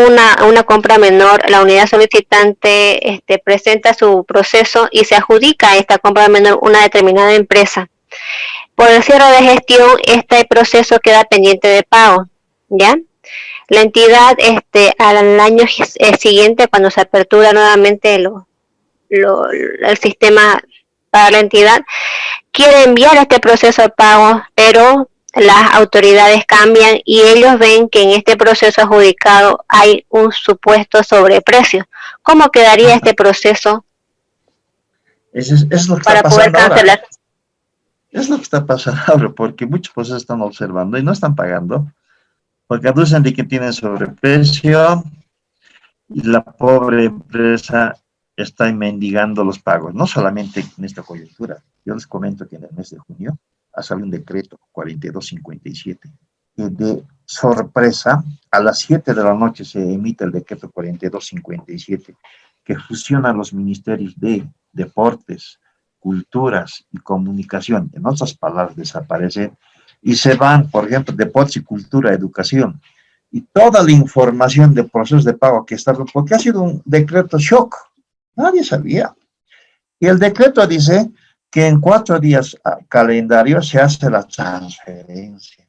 una compra menor, la unidad solicitante presenta su proceso y se adjudica a esta compra menor una determinada empresa, por el cierre de gestión, este proceso queda pendiente de pago, ¿ya? La entidad, al año siguiente, cuando se apertura nuevamente el sistema para la entidad, quiere enviar este proceso de pago, pero las autoridades cambian y ellos ven que en este proceso adjudicado hay un supuesto sobreprecio. ¿Cómo quedaría este proceso Es lo que para está poder pasando ahora. cancelar? Es lo que está pasando ahora, porque muchos procesos están observando y no están pagando, porque aducen de que tienen sobreprecio y la pobre empresa está mendigando los pagos, no solamente en esta coyuntura. Yo les comento que en el mes de junio ha salido un decreto 4257, que de sorpresa, a las 7 de la noche se emite el decreto 4257, que fusiona los ministerios de Deportes, Culturas y Comunicación. En otras palabras, desaparecen y se van, por ejemplo, Deportes y Cultura, Educación. Y toda la información de procesos de pago que está, porque ha sido un decreto shock, nadie sabía. Y el decreto dice que en 4 días calendario se hace la transferencia.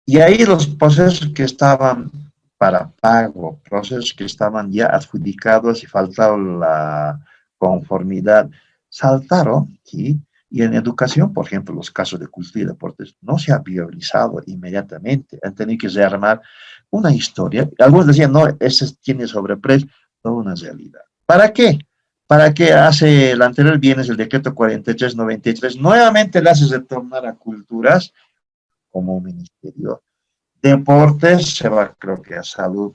Y ahí los procesos que estaban para pago, procesos que estaban ya adjudicados y faltaba la conformidad, saltaron, ¿sí? Y en educación, por ejemplo, los casos de cultura y deportes no se ha viabilizado inmediatamente. Han tenido que rearmar una historia. Algunos decían, no, ese tiene sobreprecio. No, una realidad. ¿Para qué? ¿Para qué hace el anterior viernes el decreto 4393? Nuevamente le hace retornar a culturas como ministerio. Deportes se va, creo que a salud.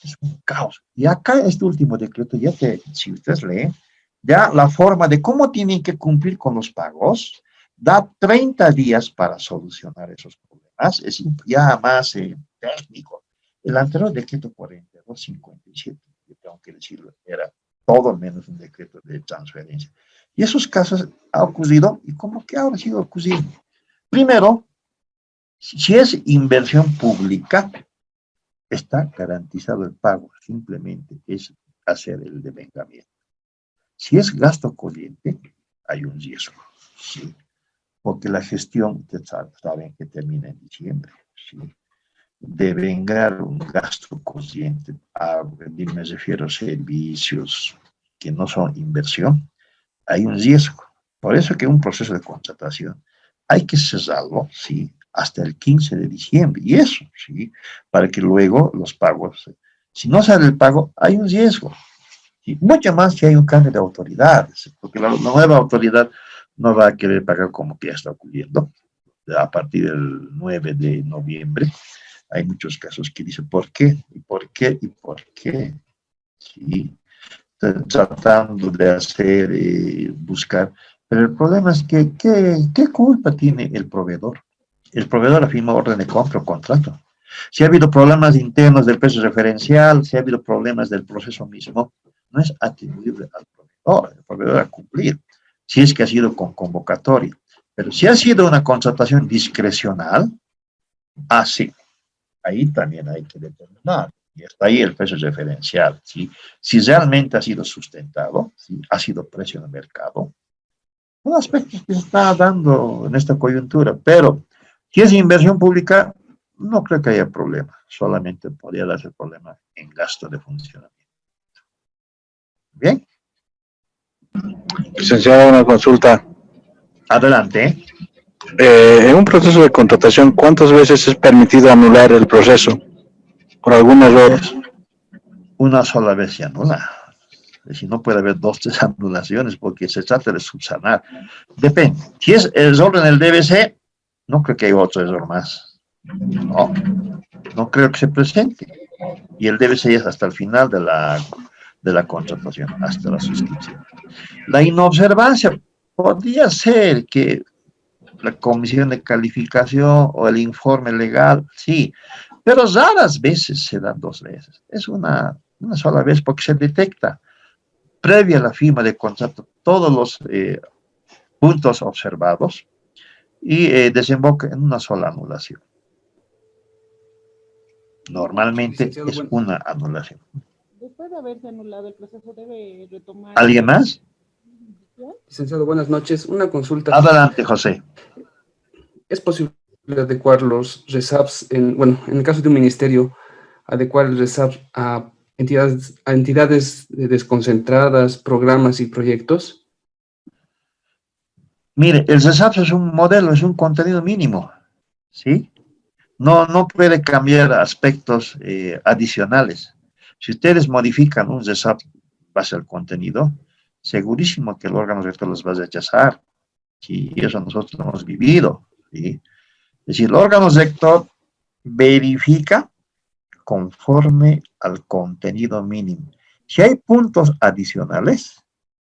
Es un caos. Y acá este último decreto, ya que, si ustedes leen, ya la forma de cómo tienen que cumplir con los pagos, da 30 días para solucionar esos problemas, es ya más técnico. El anterior decreto 4257, yo tengo que decirlo, era todo menos un decreto de transferencia. Y esos casos ha ocurrido, y ¿cómo que ahora sigue ocurriendo? Primero, si es inversión pública, está garantizado el pago, simplemente es hacer el devengamiento. Si es gasto corriente, hay un riesgo, sí, porque la gestión, saben que termina en diciembre, sí. Devengar un gasto corriente, me refiero a servicios que no son inversión, hay un riesgo. Por eso que un proceso de contratación hay que cerrarlo, sí, hasta el 15 de diciembre, y eso, sí, para que luego los pagos, si no sale el pago, hay un riesgo. Y mucho más si hay un cambio de autoridades, porque la nueva autoridad no va a querer pagar como que ya está ocurriendo. A partir del 9 de noviembre hay muchos casos que dicen ¿por qué? ¿Y por qué? ¿Y por qué? Sí, tratando de hacer, buscar. Pero el problema es que, ¿qué culpa tiene el proveedor? El proveedor afirma orden de compra o contrato. Si ha habido problemas internos del precio referencial, si ha habido problemas del proceso mismo, no es atribuible al proveedor, el proveedor a cumplir, si es que ha sido con convocatoria. Pero si ha sido una contratación discrecional, sí, ahí también hay que determinar. Y está ahí el precio referencial, ¿sí? Si realmente ha sido sustentado, ¿sí? Ha sido precio de mercado, un aspecto que se está dando en esta coyuntura, pero si es inversión pública, no creo que haya problema, solamente podría darse problema en gasto de funcionamiento. ¿Bien? Licenciado, una consulta. Adelante. En un proceso de contratación, ¿cuántas veces es permitido anular el proceso por algún error? Una sola vez se anula. Si no puede haber 2, 3 anulaciones porque se trata de subsanar. Depende. Si es error en el DBC, no creo que haya otro error más. No creo que se presente. Y el DBC es hasta el final de la contratación hasta la suscripción. La inobservancia podría ser que la comisión de calificación o el informe legal, sí, pero raras veces se dan 2 veces. Es una sola vez porque se detecta previa a la firma de contrato todos los puntos observados y desemboca en una sola anulación. Normalmente es una anulación. Después de haberse anulado el proceso, debe retomar. ¿Alguien más? Licenciado, buenas noches. Una consulta. Adelante, José. ¿Es posible adecuar los RESAPs, en el caso de un ministerio, adecuar el RESAP a entidades desconcentradas, programas y proyectos? Mire, el RESAP es un modelo, es un contenido mínimo, ¿sí? No puede cambiar aspectos adicionales. Si ustedes modifican un RESAP base al contenido, segurísimo que el órgano rector los va a rechazar. Sí, eso nosotros lo hemos vivido, ¿sí? Es decir, el órgano rector verifica conforme al contenido mínimo. Si hay puntos adicionales,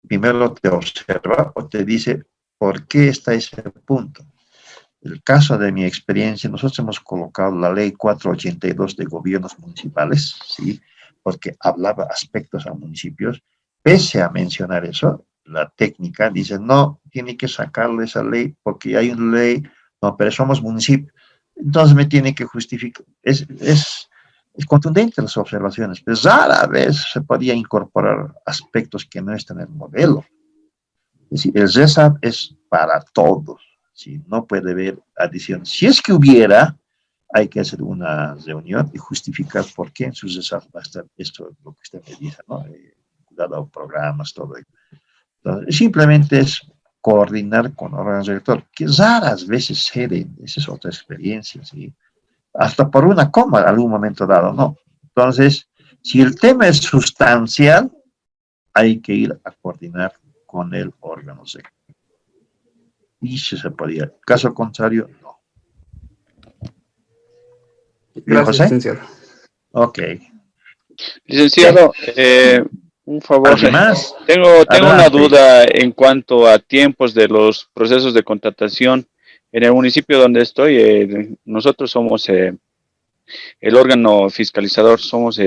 primero te observa o te dice por qué está ese punto. El caso de mi experiencia, nosotros hemos colocado la ley 482 de gobiernos municipales, ¿sí? Porque hablaba aspectos a municipios. Pese a mencionar eso, la técnica dice, no, tiene que sacarle esa ley porque hay una ley, no, pero somos municipio. Entonces me tiene que justificar. Es contundente las observaciones, pero rara vez se podía incorporar aspectos que no están en el modelo. Es decir, el RESAP es para todos. ¿Sí? No puede haber adición. Si es que hubiera, hay que hacer una reunión y justificar por qué en sus RESAP va a estar esto, lo que usted me dice, ¿no? Cuidado a programas, todo ello. Entonces, simplemente es coordinar con órganos rector, que raras veces ceden, esa es otra experiencia, ¿sí? Hasta por una coma en algún momento dado, ¿no? Entonces, si el tema es sustancial, hay que ir a coordinar con el órgano rector. Y si se podía. Caso contrario, no. Gracias, licenciado. Ok. Licenciado, un favor. ¿Alguien más? Tengo una duda en cuanto a tiempos de los procesos de contratación. En el municipio donde estoy, nosotros somos el órgano fiscalizador, somos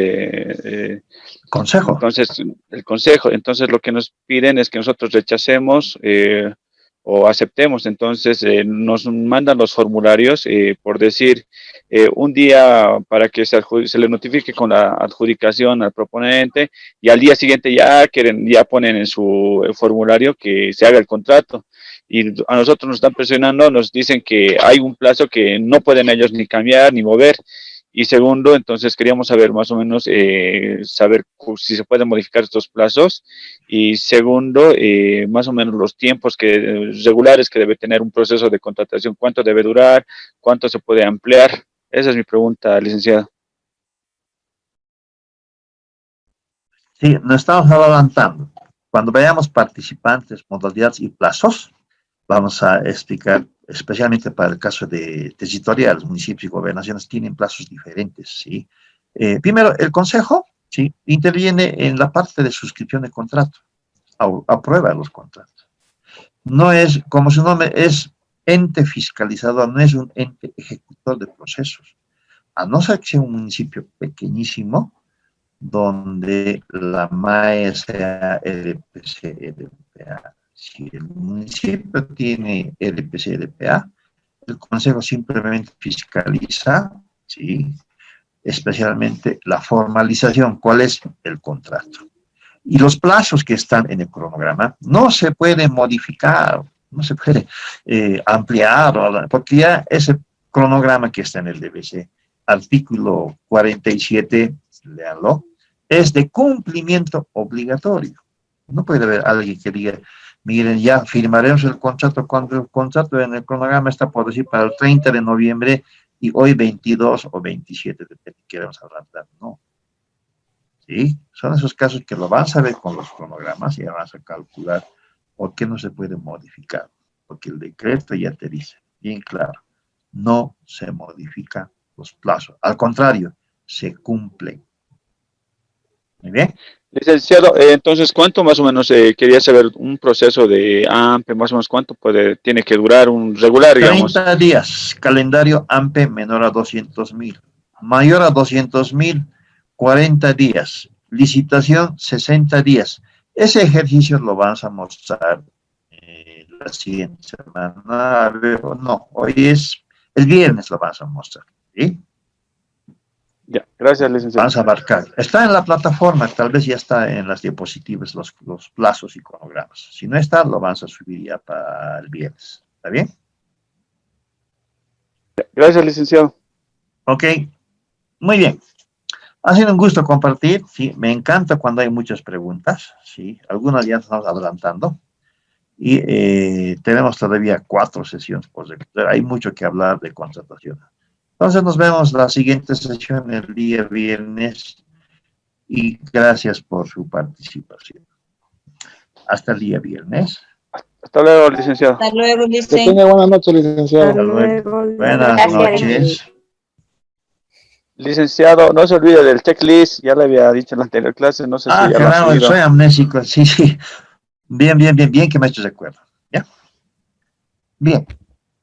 consejo. Entonces, el consejo. Entonces, lo que nos piden es que nosotros rechacemos o aceptemos. Entonces, nos mandan los formularios, por decir, un día para que se le notifique con la adjudicación al proponente, y al día siguiente ya ponen en su formulario que se haga el contrato. Y a nosotros nos están presionando, nos dicen que hay un plazo que no pueden ellos ni cambiar ni mover. Y segundo, entonces queríamos saber más o menos, saber si se pueden modificar estos plazos. Y segundo, más o menos los tiempos regulares que debe tener un proceso de contratación, cuánto debe durar, cuánto se puede ampliar. Esa es mi pregunta, licenciado. Sí, nos estamos adelantando. Cuando veamos participantes, modalidades y plazos, vamos a explicar, especialmente para el caso de territoriales, municipios y gobernaciones tienen plazos diferentes, ¿sí? Primero, el consejo, ¿sí? Interviene en la parte de suscripción de contrato, aprueba los contratos. No es, como su nombre es ente fiscalizador, no es un ente ejecutor de procesos. A no ser que sea un municipio pequeñísimo, donde la MAE sea LPC, LPA. Si el municipio tiene LPC, LPA, el consejo simplemente fiscaliza, ¿sí? Especialmente la formalización, cuál es el contrato. Y los plazos que están en el cronograma no se pueden modificar, no se puede ampliar, porque ya ese cronograma que está en el DBC, artículo 47, léanlo, es de cumplimiento obligatorio. No puede haber alguien que diga, miren, ya firmaremos el contrato cuando el contrato en el cronograma está por decir para el 30 de noviembre y hoy 22 o 27 de que queremos arrancar. No. ¿Sí? Son esos casos que lo van a ver con los cronogramas y vas a calcular por qué no se puede modificar. Porque el decreto ya te dice, bien claro, no se modifican los plazos. Al contrario, se cumplen. Muy bien. Licenciado, entonces, ¿cuánto más o menos quería saber un proceso de AMPE, más o menos cuánto tiene que durar un regular, digamos? 30 días, calendario AMPE menor a 200.000, mayor a 200.000, 40 días, licitación 60 días. Ese ejercicio lo vamos a mostrar la siguiente semana, no, hoy es el viernes lo vamos a mostrar, ¿sí? Ya, gracias, licenciado. Vamos a abarcar. Está en la plataforma, tal vez ya está en las diapositivas, los plazos y cronogramas. Si no está, lo vamos a subir ya para el viernes. ¿Está bien? Gracias, licenciado. Ok, muy bien. Ha sido un gusto compartir, sí, me encanta cuando hay muchas preguntas, sí, algunas ya estamos adelantando, y tenemos todavía 4 sesiones por recorrer, hay mucho que hablar de contratación. Entonces nos vemos la siguiente sesión el día viernes, y gracias por su participación. Hasta el día viernes. Hasta luego, licenciado. Hasta luego, Que licenciado. tenga buenas noches, licenciado. Hasta luego. Buenas Gracias. noches. Licenciado, no se olvide del checklist, ya le había dicho en la anterior clase, no sé si ya lo ha Caramba, subido. soy amnésico, sí, sí. Bien que me he hecho recuerdo. ¿Ya? Bien.